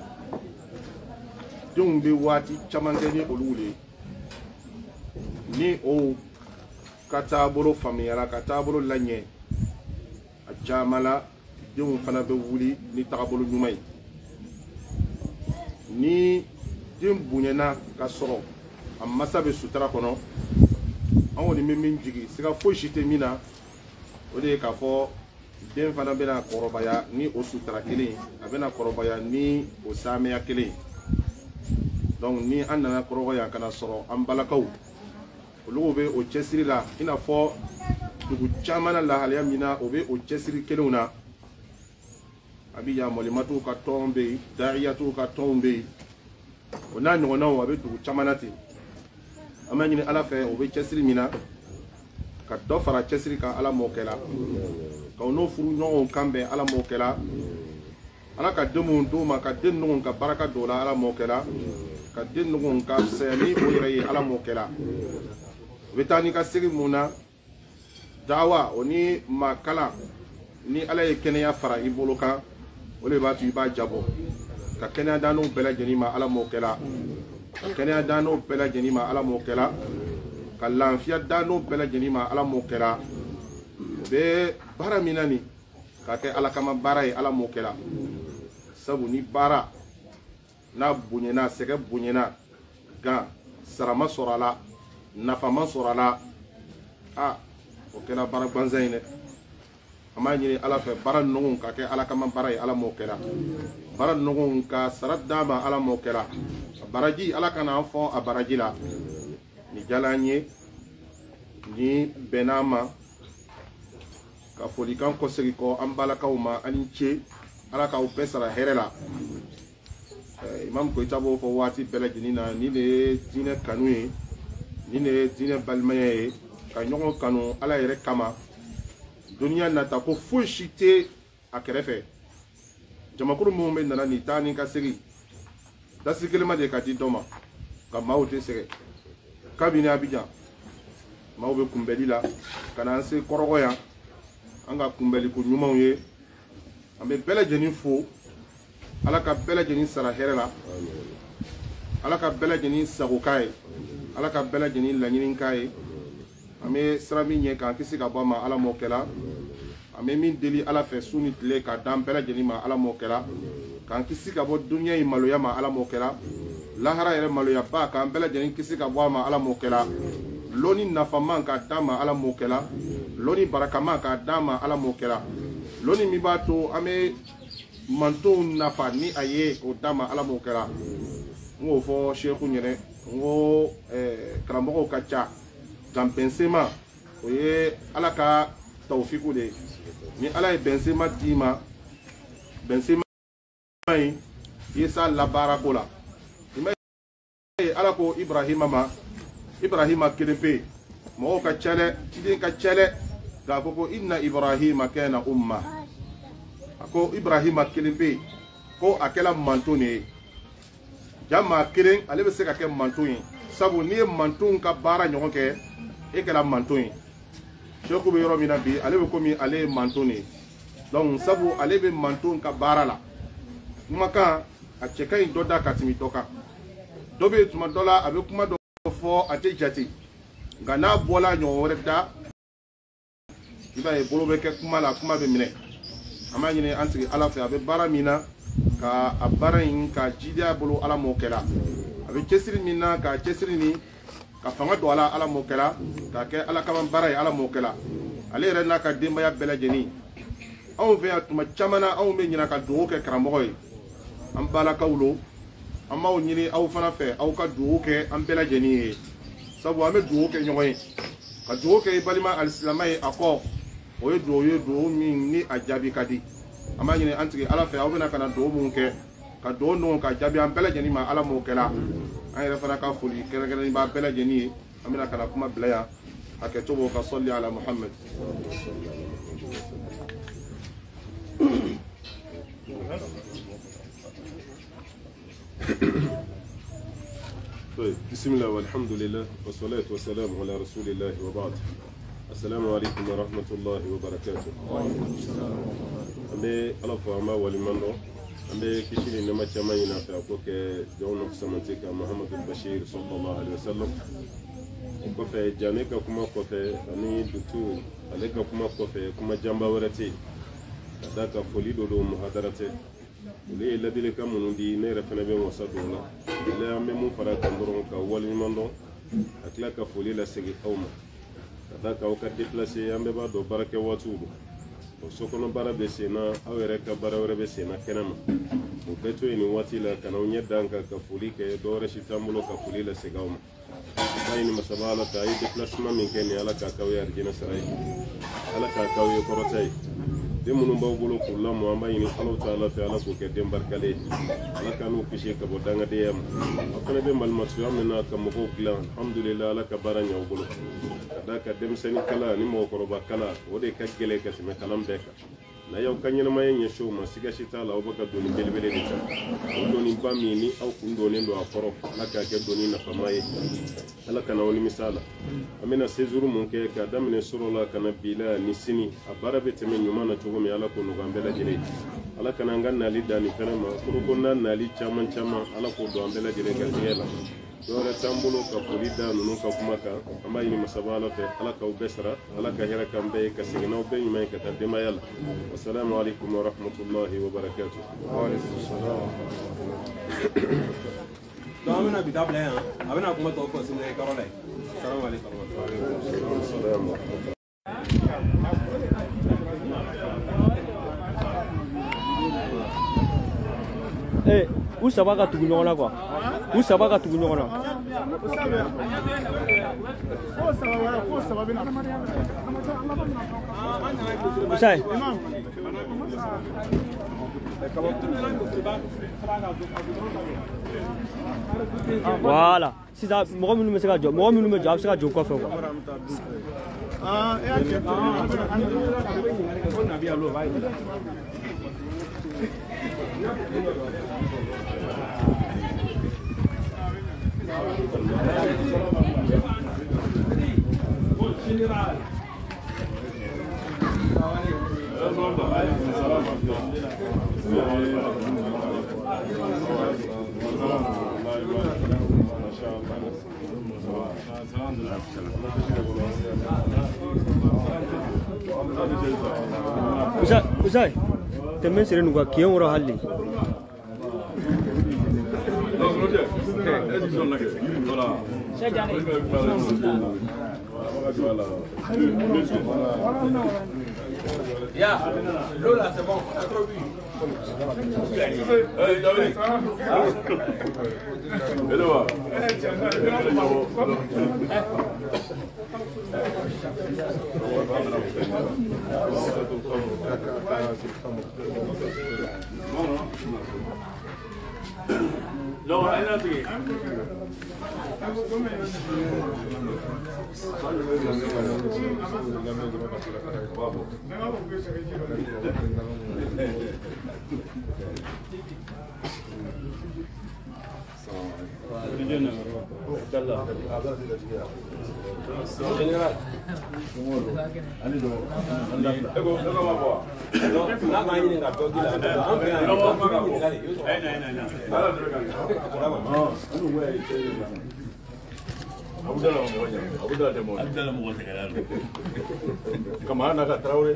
denw bɛ waati caman kɛ ni olu de ni o ka taabolo faamuyara ka taabolo laɲɛ a caman la denw fana bɛ wuli ni taabolo ɲuman ye ni den bonyana ka sɔrɔ a masa bɛ sutura kɔnɔ an kɔni bɛ min jigi siga foyi si tɛ min na o de ye k'a fɔ den fana bɛna kɔrɔbaya ni o sutura kelen a bɛna kɔrɔbaya ni o saamɛya kelen donc ni an nana kɔrɔbaya kana sɔrɔ an balakaw olu bɛ o cɛsiri la i n'a fɔ dugu caman na lahalaya min na o bɛ o cɛsiri kelenw na a bɛ yan mɔlimatuw ka tɔn bɛ yen da'iyatuw ka tɔnw bɛ yen o n'a ɲɔgɔnnaw a bɛ dugu caman na ten an b'a ɲini ala fɛ o bɛ cɛsiri min na ka dɔ fara cɛsiri kan ala m'o kɛ la ka n'o furu ɲɔgɔnw kan bɛn ala m'o kɛ la ala ka den minnu d'u ma ka den ninnu ka baraka don o la ala m'o kɛ la ka den ninnu ka fisaya ni o yɛrɛ ye ala m'o kɛ la o bɛ taa ni ka segin mun na dawa o ni maa kalan ni ala ye kɛnɛya fara i bolo kan o de b'a to i b'a jabɔ ka kɛnɛya da n'o bɛɛ lajɛlen ma ala m'o kɛ la ka kɛnɛya da n'o bɛɛ lajɛlen ma ala m'o kɛ la ka lafiya da n'o bɛɛ lajɛlen ma ala m'o kɛ la o bɛ baara min na nin ka kɛ ala kama baara ye ala m'o kɛ la sabu ni baara n'a bonyana sɛgɛ bonyana gan sarama sɔrɔ a la nafama sɔrɔ a la o kɛra baara gansan ye dɛ an b'a ɲini ala fɛ baara nɔgɔw ka kɛ ala kama baara ye ala m'o kɛra baara nɔgɔw ka sara d'a ma ala m'o kɛra a baraji ala kana an fɔ a baraji la ni jala an ye ni bɛnna ma ka folikan kɔsegi kɔ an balakaw ma ani ce ala k'aw bɛɛ sara hɛrɛ la imam Koyita b'o fɔ waati bɛɛ lajɛlen na ni de ye diinɛ kanu ye ni de ye diinɛ balimaya ye ka ɲɔgɔn kanu ala yɛrɛ kama duniya nata ko foyi si tɛ a kɛrɛfɛ jamakulu minnu bɛ nana nin taa ni ka segin dasi kelen ma de ka di dɔ ma ka maaw tɛ sɛgɛn kabini Abijan maaw bɛ kunbɛli la ka na an se kɔrɔgɔ yan an ka kunbɛli ko ɲumanw ye an bɛ bɛɛ lajɛlen fo ala ka bɛɛ lajɛlen sara hɛrɛ la ala ka bɛɛ lajɛlen sago k'a ye ala ka bɛɛ lajɛlen laɲini k'a ye an bɛ sira min ɲɛ k'an kisi ka bɔ a ma ala m'o kɛla an bɛ min deli ala fɛ su ni tile k'a d'an bɛɛ lajɛlen ma ala m'o kɛla k'an kisi ka bɔ dunuya in maloya ma ala m'o kɛla lahara yɛrɛ maloya ba k'an bɛɛ lajɛlen kisi ka bɔ a ma ala m'o kɛla loni nafaman k'a d'an ma ala m'o kɛla loni barakaman k'a d'an ma ala m'o kɛla loni min b'a to an bɛ mantonw nafa ni a ye o d'an ma ala m'o kɛla n k'o fɔ seku ɲɛnɛ n ko karamɔgɔw ka ca nka bɛnsema o ye ala ka tawfiku de ye ni ala ye bɛnsema d'i ma bɛnsema in i ye s'a labaarako la i ma ye ala ko ibrahima ma ibrahima kelen pe mɔgɔw ka ca dɛ ciden ka ca dɛ k'a fɔ ko inna ibrahima kana umma a ko ibrahima kelen pe ko a kɛla manton de ye ja maa kelen ale bɛ se ka kɛ manton ye sabu n'i ye mantonw ka baara ɲɔgɔn kɛ e kɛra manton ye seku bɛ yɔrɔ min na bi ale bɛ komi ale ye manton de ye donc sabu ale bɛ manton ka baara la kumakan a cɛ ka ɲi dɔ da ka tɛmɛ dɔ kan dɔ bɛ yen tuma dɔ la a bɛ kuma dɔ fɔ a tɛ jate nka n'a bɔla ɲɔgɔn wɛrɛ da i b'a ye bolo bɛ kɛ kuma la kuma bɛ minɛ an b'a ɲini an sigi ala fɛ a bɛ baara min na ka a baara in ka jidiya bolo ala m'o kɛla a bɛ cɛsiri min na ka cɛsiri ni ka fanga don ala m'o kɛla k'a kɛ ala kama baara ye ala m'o kɛla ale yɛrɛ n'a ka denbaya bɛɛ lajɛlen anw fɛ yan tuma caman na anw bɛ ɲina ka dugawu kɛ karamɔgɔ ye an balakaw lo an b'aw ɲini aw fana fɛ aw ka dugawu kɛ an bɛɛ lajɛlen ye sabu an bɛ dugawu kɛ ɲɔgɔn ye ka dugawu kɛ i balima alisilama ye a kɔ o ye dugawu min ni a jaabi ka di an b'a ɲini an tigi ala fɛ aw bɛna ka na dugawu mun kɛ ka dugawu ninnu ka jaabi an bɛɛ lajɛlen ma ala m'o kɛla an yɛrɛ fana ka foli kɛrɛnkɛrɛnnen b'a bɛɛ lajɛlen ye an bɛna ka na kuma bila yan a kɛcogo ka sɔli ala muhammed طيب بسم الله والحمد لله والصلاة والسلام على رسول الله وبعد السلام عليكم ورحمة الله وبركاته أمي ألف وما ولمنو أمي كشيني نما تماينا في أبوك جون سمنتك محمد البشير صلى الله عليه وسلم كوفي جانيكا كما كوفي أني دكتور عليك كما كوفي كما جنبا ورتي ذاك فولي دولو محاضرتي ولي الذي لك من دي نير فنبي وصدونا لا ميمو فرا كندرون كوالي مندو أكلك فولي لا سجي أوما ذاك وقت دبلسي أمبي بعد بركة واتوبو وسكون برا بسينا أو يرك برا ورا بسينا كنما وبتو إني واتي لا كانوا يدانك كفولي كدور شتاملو كفولي لا سجي أوما ini masabala ta yi déplacement min keni ala ka kawe arjina sarai ala ka kawe korotai de munun baw bolo kullam mo amba ini Allah taala fi ala ko ke dem barkale ala ka no kishe ka bodanga de yam akana be mal masu amna ka mo ko glan alhamdulillah ala ka baranya o bolo kada ka dem seni kala ni mo ko ba kala wode ka gele ka sime kalam beka na yow kanyina mayen ya show ma siga shita la obaka doni belbele de ta doni bami ni au kundoni ndo aforo laka ke doni na famaye ala kana woni misala amina sezuru mun ke ka damne surola kana bila ni sini abara be teme nyuma na chogo mi ala ko no gambela jere ala kana nganna li dani ferema ko ko nan na li chaman ala ko do ambela jere ga yela dore tambulo ka polida nunu ka kuma ka amma yini masabala fe ala ka ubesra ala ka hera kambe ka sigina be nyuma ka tadema yalla assalamu alaikum wa rahmatullahi wa barakatuh wa alaikum assalam donc amena bidable hein amena kuma to ko simle karole assalamu alaikum wa rahmatullahi eh où ça va ka tugu ɲɔgɔn na quoi où ça va ka tugu ɲɔgɔn na Usai voilà sisan mɔgɔ minnu bɛ se ka jɔ mɔgɔ minnu bɛ jɔ a bɛ se ka jɔ kɔfɛ quoi Général. Usai, temen sering nunggu kian orang hali. Ya, Lola, c'est bon, on a trop vu. No, I don't think. Kemana Kak Traore?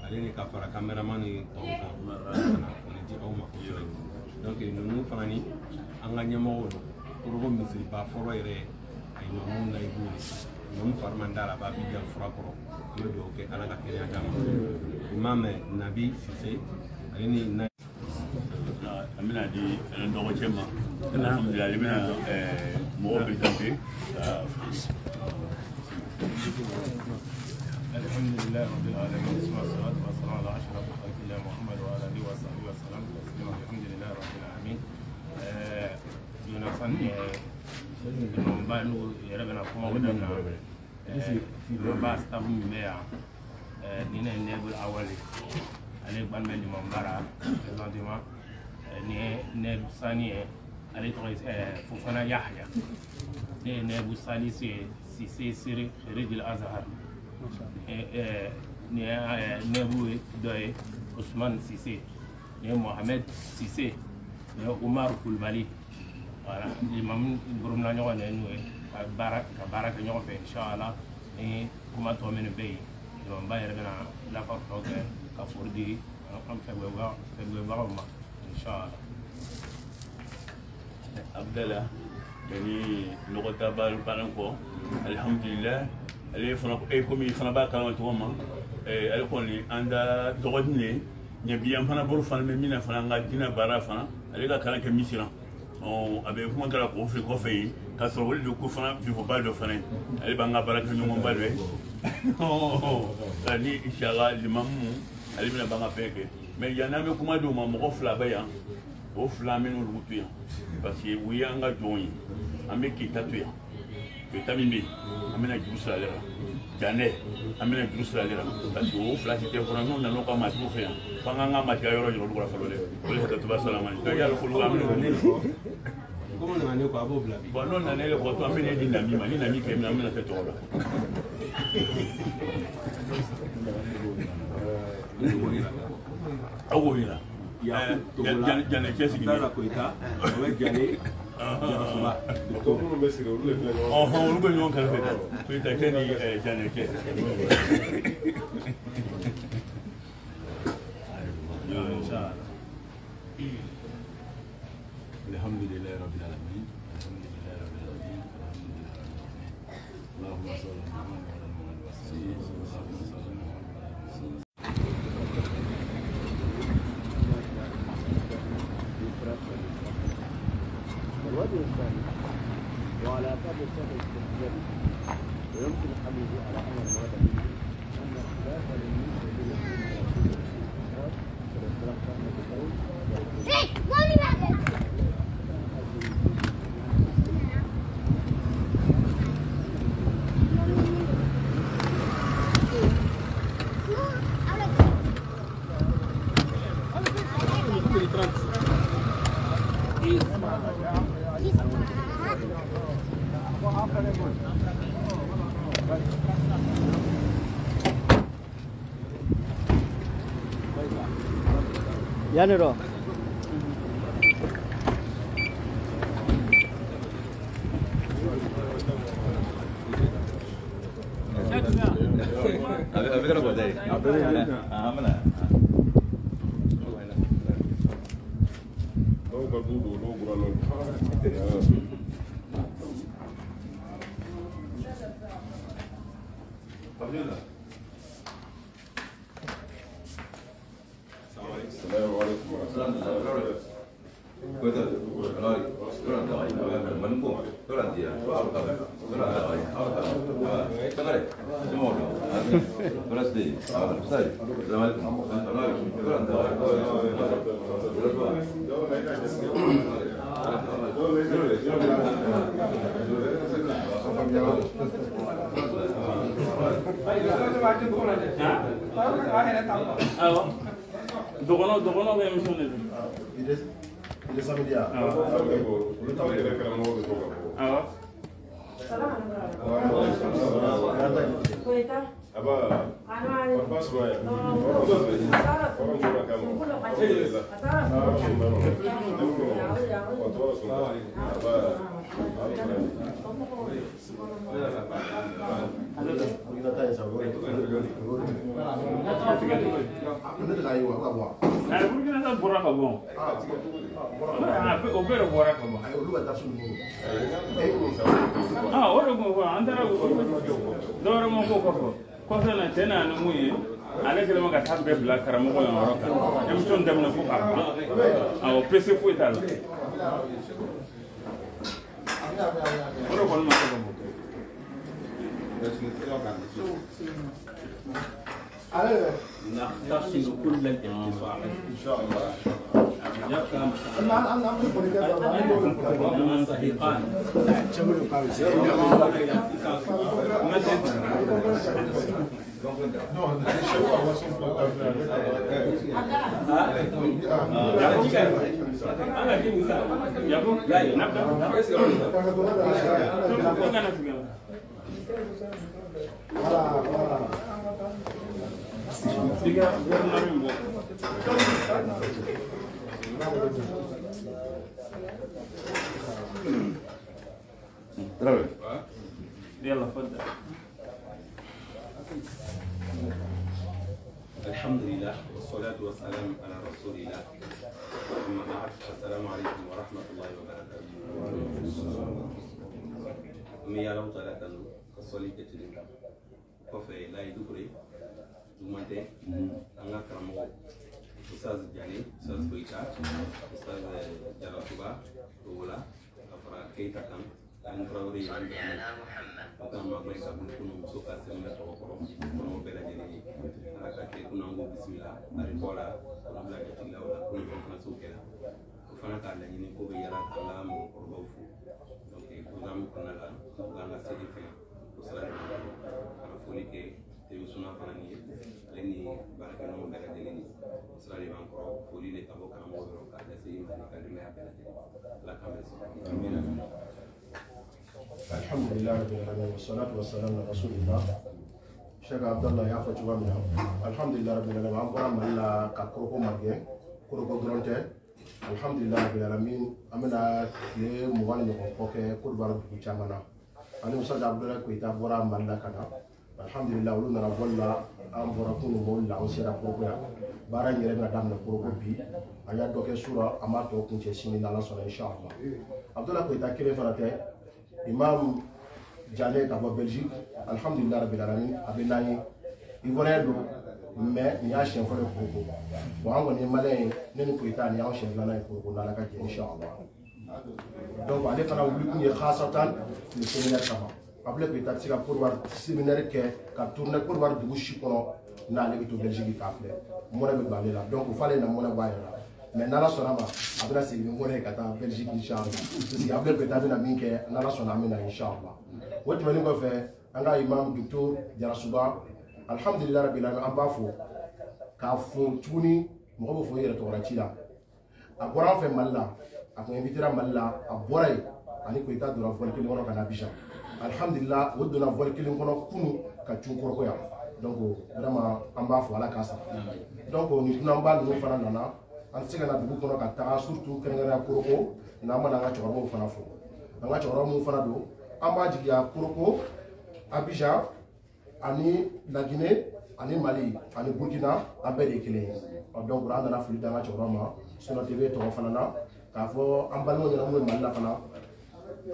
Ale ni ka fara cameraman ni tɔw kan fana di aw ma kosɛbɛ donc ninnu fana ni an ka ɲɛmɔgɔw pour ko misiriba fɔlɔ yɛrɛ a ye ɲɔgɔn na i b'o de ɲɔgɔn fariman da la a b'a bi jan fura kɔrɔ an bɛ dugawu kɛ ala ka kɛnɛya d'a ma imam Nabi Sise ale ni na an bɛna di dɔgɔcɛ ma alhamdulilayi ale bɛna mɔgɔw présenter الحمد لله رب العالمين والصلاة والسلام على أشرف خلق الله محمد وعلى آله وصحبه وسلم تسليما الحمد لله رب العالمين يونسان المنبانو يربنا كما ودنا المنبا استابو مبيا نينا النبو الأولي عليك بان من المنبارا présentement نبو ساني عليك فوفانا يحيى نبو ساني سي سيري خريج الأزهر Nebou Doye, Ousmane Sissé, Mohamed Sissé, Omar Koulibaly. Voilà, l'imam Brumna Nyon est nous, Barak Nyon fait, Inch'Allah, et comment toi mènes le pays. On va y revenir à la fois pour que Kafourdi, on fait le voir, Inch'Allah. Abdallah, yani lugata bal pananko, alhamdulillah. Ale fana komi fana b'a kalama cogo ma ale kɔni an da dɔgɔdin de ɲɛbiyan fana bolo fana bɛ min na fana an ka diinɛ baara fana ale ka kalan kɛ Misira a bɛ kuma kɛra k'o fili kɔfɛ yen k'a sɔrɔ olu de ko fana vivoba dɔ fana ale b'an ka baara kɛ ɲɔgɔnba dɔ ye ni inshallah limamu ale bɛna b'an ka fɛn kɛ mais yanni an bɛ kuma di o ma mɔgɔ fila bɛ yan o fila an bɛ n'olu to yan parce que u ye an ka jɔnw ye an bɛ Keita to yan Keita min bɛ yen an bɛna juru sira ale la Janɛ an bɛna juru sira ale la parce que o fila si tɛ fɔlɔ n'u nana u ka matigiw fɛ yan f'an k'an ka matigi yɔrɔ yira olu la fɔlɔ dɛ o de ka tuba salama ni donc yala fɔlɔ an bɛna comment nana ne ko a b'o bila bi bon n'o nana le kɔtɔ an bɛna di Nami ma ni Nami kɛ min an bɛna kɛ tɔgɔ la aw b'o yira Janɛ cɛ sigilen olu bɛ sigi olu de filɛ olu bɛ ɲɔgɔn kɛrɛfɛ dɛ Keita kɛ ni Janɛ kɛ alhamdulillahi rabbil alamin alhamdulillahi rabbil alamin Allahumma salli ala Muhammad wa ala الوجه الثاني وعلى باب السبب الجديد ويمكن حمله على امر المراد به ان اختلاف للنسبه بين والاختلاف فهم القول Yanero. Dogono be mission ne. Il est samedi à. Le temps est avec le mot de Togo. Ah. Ale kele maka taa bɛɛ bila karamɔgɔ yan yɔrɔ kan émission daminɛ fo k'a ban awɔ PC foyi t'a la o de kɔni ma se ka bɔ نختصر كل الانتصار ان شاء الله صديقان يلا تفضل. الحمد لله والصلاة والسلام على رسول الله. أما بعد السلام عليكم ورحمة الله وبركاته. مي على وطلعت الصلي كتير. كفى لا يدخل دومته أنا كرمو أستاذ جاني أستاذ بيتا أستاذ جلاسوبا ولا أفرا كيتا كان أنا فروري أنا محمد وكان ما بيسا بنكون مسوكا سمنا توقرو كنا بلا جني أنا كاتي كنا نقول بسم الله أريبولا كنا بلا جتلا ولا كنا كنا سوكنا وفنا كان لجني كوبي يلا كلا مو كربوفو donc programme كنا لا كنا سيدي فين وسلام أنا فولي كي تبصنا فناني لأني بارك الله بلا جني وسلام بانكرو فولي لتابو كنا مو بروكا جسيم كلمة بلا جني لا كمل الحمد لله رب العالمين والصلاة والسلام على رسول الله. شيخ عبد الله يا فتوى منا. الحمد لله رب العالمين. أنا بقول ملا كروكو مارجع كروكو درونته. الحمد لله رب العالمين. أمنا كي موالي نقوك كربار بيجامنا. أنا مساعد عبد الله كويتا برا ملا كنا. الحمد لله ولونا نقولنا أم برا كونو مولا أوسيرا كروكو. بارا يرمى دامنا كروكو بي. أيا دوكي سورة أماتو كنتي سيني نالا سونا إن شاء الله. عبد الله كويتا كيف فرته؟ Imam Jané ka bɔ Belgique alhamdulillah rabbil alamin a bɛ n'an ye Ivoirien don mais nin y'a siɲɛ fɔlɔ Korogo wa an kɔni ye maliyɛn ye ne ni Koyita nin y'an siɲɛ filanan ye Korogo n'Ala ka jɛ inshallah donc ale fana wuli kun ye khasatan le séminaire kama Ablaye Koyita tɛ se ka Côte d'Ivoire séminaire kɛ ka tourner Côte d'Ivoire dugu si kɔnɔ n'ale bɛ to Belgique k'a filɛ mɔnɛ bɛ ban ale la donc f'ale na mɔnɛ b'a yɛrɛ la. Mais n'Ala sɔnna ma a bɛna segin ni mɔnɛ ka taa Belgique inshallah parce que Ablaye Koyita bɛna min kɛ n'Ala sɔnna an bɛna inshallah o tɛmɛnen kɔfɛ an ka imam docteur Jarasuba alhamdulillah rabbil alamin an b'a fo k'a fo tuguni mɔgɔ bɛ fo i yɛrɛ tɔgɔla ci la a bɔra an fɛ Mali la a kun invitera Mali la a bɔra yen ani Koyita donna vol kelen kɔnɔ ka na Abidjan alhamdulillah o donna voile kelen kɔnɔ kunu ka cun kɔrɔkɔ yan donc vraiment an b'a fɔ ala k'a sara donc ni dunanba ninnu fana nana an tɛ se ka na dugu kɔnɔ ka taga surtout kɛrɛnkɛrɛnya Koroko n'an mana an ka cɛkɔrɔbaw fana fɔ an ka cɛkɔrɔba minnu fana don an b'a jigiya Koroko Abidjan ani Laginɛ ani Mali ani Burkina an bɛɛ de ye kelen ye donc an nana foli di an ka cɛkɔrɔba ma Suna TV tɔgɔ fana na k'a fɔ an balimaw ɲɛna minnu ye Mali la fana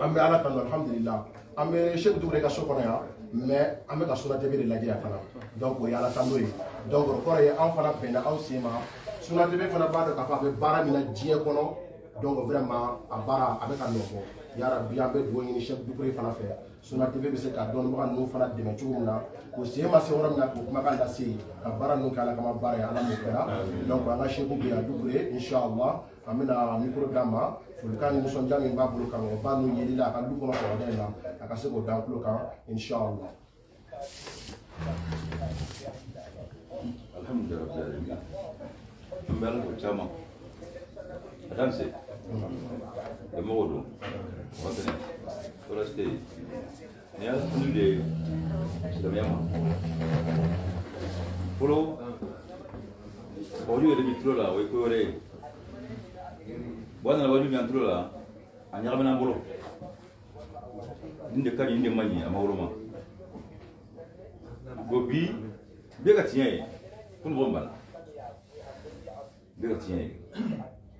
an bɛ ala tanu alhamdulillah an bɛ Seku Dukure ka so kɔnɔ yan mais an bɛ ka Suna TV de lajɛ yan fana donc o ye ala tanu ye donc o kɔrɔ ye an fana bɛnna aw sen ma Suna TV fana b'a dɔn k'a fɔ a bɛ baara min na diɲɛ kɔnɔ donc vraiment a baara a bɛ ka nɔ bɔ yarabi an bɛ dugawu ɲini Seku Dukure fana fɛ Suna TV bɛ se ka dɔnnibaga ninnu fana dɛmɛ cogo min na o sen ma se yɔrɔ min na k'o kumakan lase ka baara ninnu kɛ ala kama baara ye ala m'o kɛra donc an ka Seku bɛ yan Dukure inshallah an bɛna micro d'a ma folikan ni nisɔndiya min b'a bolo kan o b'a n'u yeli la a ka du kɔnɔ sɔgɔmada in na a ka se k'o da an tulo kan inshallah. Alhamdulillah rabbil alamin. An bɛ ala ko caman a dan se ɲɛmɔgɔw don wagati foreste ni y'a tunu de silamɛya ma fɔlɔ olu yɛrɛ bi tulo la o ye ko wɛrɛ ye bon nana waju min tulo la a ɲagamina bolo nin de ka ɲi nin de man ɲi a ma woloma bon bi bɛɛ ka tiɲɛ ye ko mɔgɔ banna bɛɛ ka tiɲɛ ye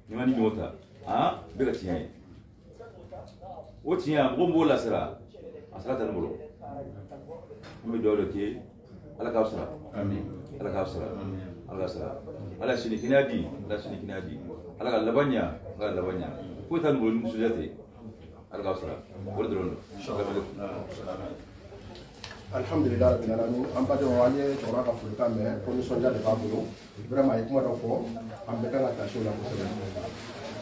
ni ma ni ɲɔgɔn ta bɛɛ ka tiɲɛ ye o tiɲɛ mɔgɔ min b'o lasira a sira tɛ ne bolo an bɛ dugawu de kɛ ala k'aw sara ala k'aw sara ala ka sara ala sini kɛnɛya di ala sini kɛnɛya di ala ka laban ɲa ala ka laban ɲa foyi t'a ni bolo ni nisɔndiya tɛ ala k'aw sara o de dɔrɔn don alhamdulillah rabbil alamin an badenw an ye cɛkɔrɔba ka folikan mɛn ko nisɔndiya de b'a bolo vraiment a ye kuma dɔ fɔ an bɛɛ kan ka taa so la kosɛbɛ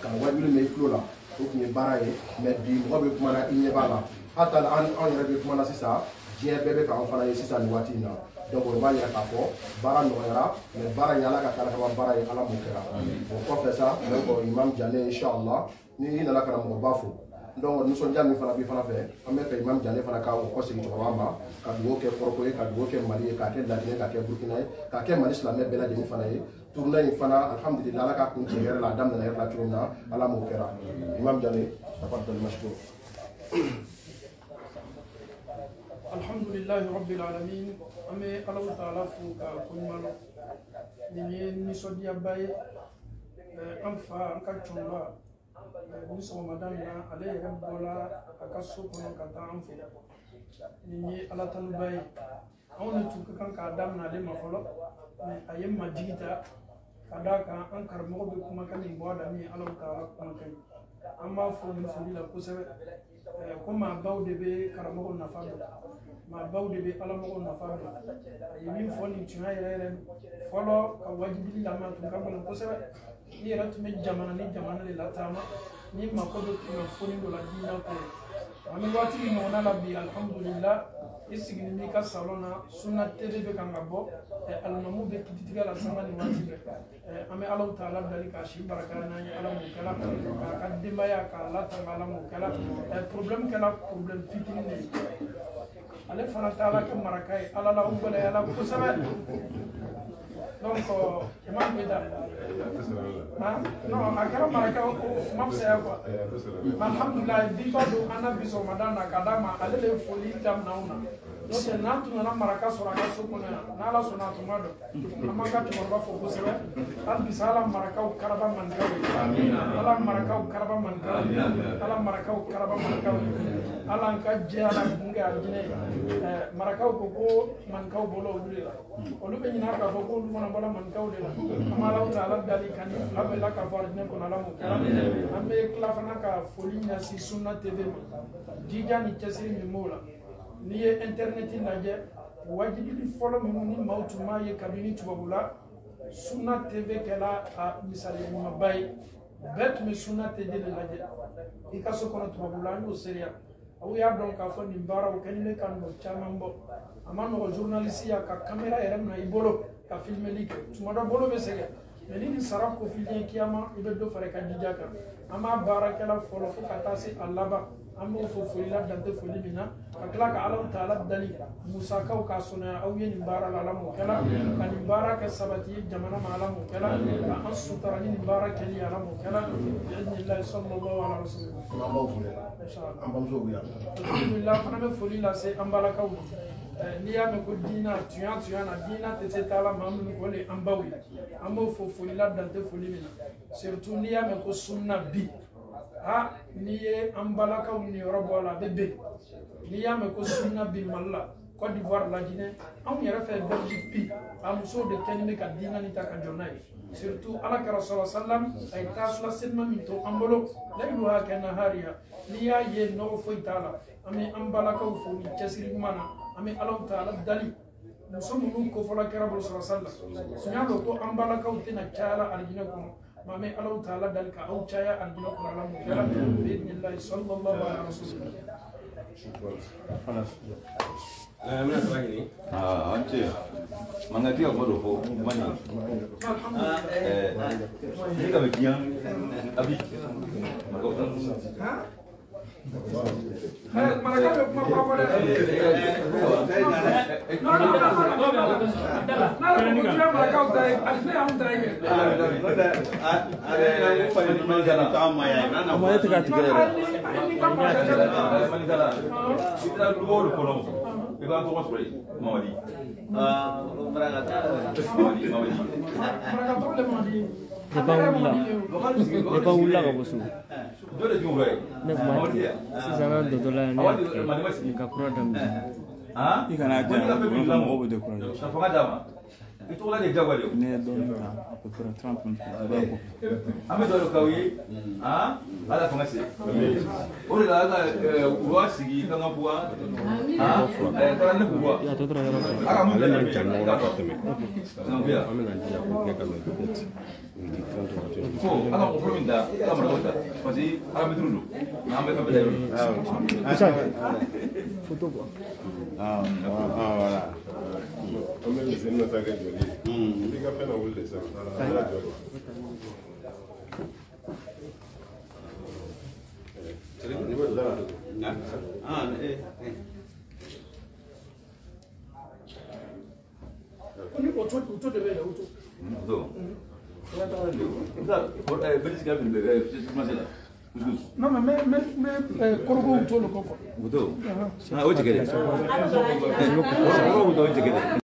ka wajuli mɛn i tulo la o tun ye baara ye mais bi mɔgɔ bɛ kuma na i ɲɛ b'a la hata an yɛrɛ bɛ kuma na sisan diɲɛ bɛɛ bɛ k'an fana ye sisan nin waati in na donc o b'a yira k'a fɔ baara nɔgɔyara mais baara in ala ka kala kama baara ye ala m'o kɛra o kɔfɛ sa donc imam Jane inshallah ni i nana karamɔgɔba fo donc nisɔndiya min fana b'i fana fɛ an bɛ fɛ imam Jane fana ka o kɔsegin cɛkɔrɔba ma ka dugawu kɛ Koroko ye ka dugawu kɛ Mali ye k'a kɛ Laginɛ k'a kɛ Burkina ye k'a kɛ Mali silamɛ bɛɛ lajɛlen fana ye tournée in fana alhamdulillah ala ka kun cɛ yɛrɛ la a daminɛna yɛrɛ la cogo min na ala m'o kɛra imam Jane tafaddal mashkur. alhamdulillahi rabbil alamin an bɛ ala ta'ala fo ka koɲuman lɔ nin ye nisɔndiyaba ye an fa an ka cɔnba ni sɔgɔmada in na ale yɛrɛ bɔra a ka so kɔnɔ ka taa an fɛ nin ye ala tanuba ye anw de tun ka kan k'a daminɛ ale ma fɔlɔ mais a ye majigi ta ka d'a kan an karamɔgɔ bɛ kumakan min bɔ a da min ye ala ta'ala kumakan ye an b'a fɔ nin foli la kosɛbɛ ko maabaw de bɛ karamɔgɔ nafa dɔn maabaw de bɛ alamɔgɔ nafa dɔn a ye min fɔ nin tiɲɛ yɛrɛ yɛrɛ fɔlɔ ka wajibili lamɛn tun ka gɛlɛn kosɛbɛ ni yɛrɛ tun bɛ jamana ni jamana de lataama ni mako bɛ kunnafoni dɔ la diinɛ kɔnɔ an bɛ waati min ɲɔgɔnna la bi alhamdulillah i sigilen b'i ka salon na Suna TV bɛ kan ka bɔ alimamu bɛ kititigɛ la sanga ni waati bɛɛ an bɛ ala ta'ala dali k'a si barika n'an ye ala m'o kɛla k'a ka denbaya k'a latanga ala m'o kɛla problème kɛla problème fitinin de ye ale fana ta'ala kɛ maraka ye ala la o gɛlɛyala kosɛbɛ donc imam bɛ da non a kɛra maraka o ma fisaya quoi alhamdulillah bi b'a dɔn an na bi sɔgɔmada na ka d'a ma ale de ye foli daminɛ anw na n'o tɛ n'an tun nana maraka sɔrɔ a ka so kɔnɔ yan n'ala sɔnna a tun b'a dɔn an b'an ka cɛkɔrɔba fo kosɛbɛ hali bi sa ala marakaw karaba manikaw ye ala marakaw karaba manikaw ye ala marakaw karaba manikaw ye ala an ka jɛ ala kun kɛ alijinɛ ye marakaw ko ko manikaw bɔla olu de la olu bɛ ɲin'a k'a fɔ ko olu fana bɔla manikaw de la an b'a ala ta'ala dali ka nin fila bɛɛ la k'a fɔ alijinɛ kɔnɔ ala m'o kɛra an bɛ tila fana ka foli ɲɛsin Suna TV ma jija ni cɛsiri min b'o la n'i ye internet lajɛ wajibili fɔlɔ minnu ni maaw tun b'a ye kabini tubabu la Suna TV kɛla a misali ɲumanba ye bɛɛ tun bɛ Suna TV de lajɛ i ka so kɔnɔ tubabu la an y'o seereya aw y'a dɔn k'a fɔ nin baaraw kɛlen bɛ ka nɔ caman bɔ a ma nɔgɔ journaliste ka caméra yɛrɛ minɛ i bolo ka filmeli kɛ tuma dɔ bolo bɛ sɛgɛn mais ni nin sara kofilen kiyama i bɛ dɔ fara i ka jija kan an b'a baarakɛla fɔlɔ fo ka taa se a laban an b'o fo foli la dante foli min na ka tila ka Alahu Taala dali musakaw k'a sɔnaya aw ye nin baara la Ala m'o kɛla ka nin baara kɛ sabati ye jamana ma Ala m'o kɛla ka an sutara ni nin baara kɛli Ala m'o kɛla bi'idhnillahi sallallahu alaihi wasallam. An bamuso bɛ yan. Alhamdulillah fana bɛ foli lase an balakaw ma. N'i y'a mɛn ko diina tuyan na diina tɛ se taala maa minnu ko le an baw ye an b'o fo foli la dante foli min na surtout n'i y'a mɛn ko sunna bi n'i ye an balakaw niyɔrɔ bɔ a la a bɛ bɛn n'i y'a mɛn ko sunna bi Mali la Côte d'Ivoire Laginɛ anw yɛrɛ fɛ Belgique bi a musow de kɛlen bɛ ka diina ni ta ka jɔ n'a ye surtout Alakira sallallahu alaihi wasallam a ye taasula selima min to an bolo layluha kanahariha n'i y'a ye nɔgɔ foyi t'a la an bɛ an balakaw fo ni cɛsiri ɲuman na an bɛ Alahu Taala dali muso minnu kofɔla kɛra bolo sallallahu alaihi wasallam sunya don ko an balakaw tɛna caya alijinɛ kɔnɔ ma an bɛ Alahu Taala dali ka aw caya alijinɛ kɔnɔ Ala m'o kɛla bi'idhnillahi sallallahu alaihi wasallam. Anche mangati ako dopo mani ni kami kian abi makota Ikan tu masuk lagi, Mawadi. Lepas ulang apa su? Dua jumlah. Nak mati. Sisana dodola ni kapura dam. Ah? Ikan aja. Orang mau bodoh kurang. Siapa ada mah? Itu lah dia jaga dia. Ni don apa kurang 30 minit. Ame dulu kau ye, ada fungsi. Orang dah ada buat segi tengah buat, kerana buat. Ya tu terus. Agak mungkin lagi jangan orang kata me. Nampak? Kami nanti aku kena melihat. So, agak problem dah, agak berapa? Masih agak dulu. Nampak kami dah. Bisa. Foto apa? Voilà. Kami di sini nak agak joli. Kita kena boleh sama. Ini auto de bela auto. Non mais korgo auto le koko. Betul. Ah, oh, cekele. Oh, betul cekele.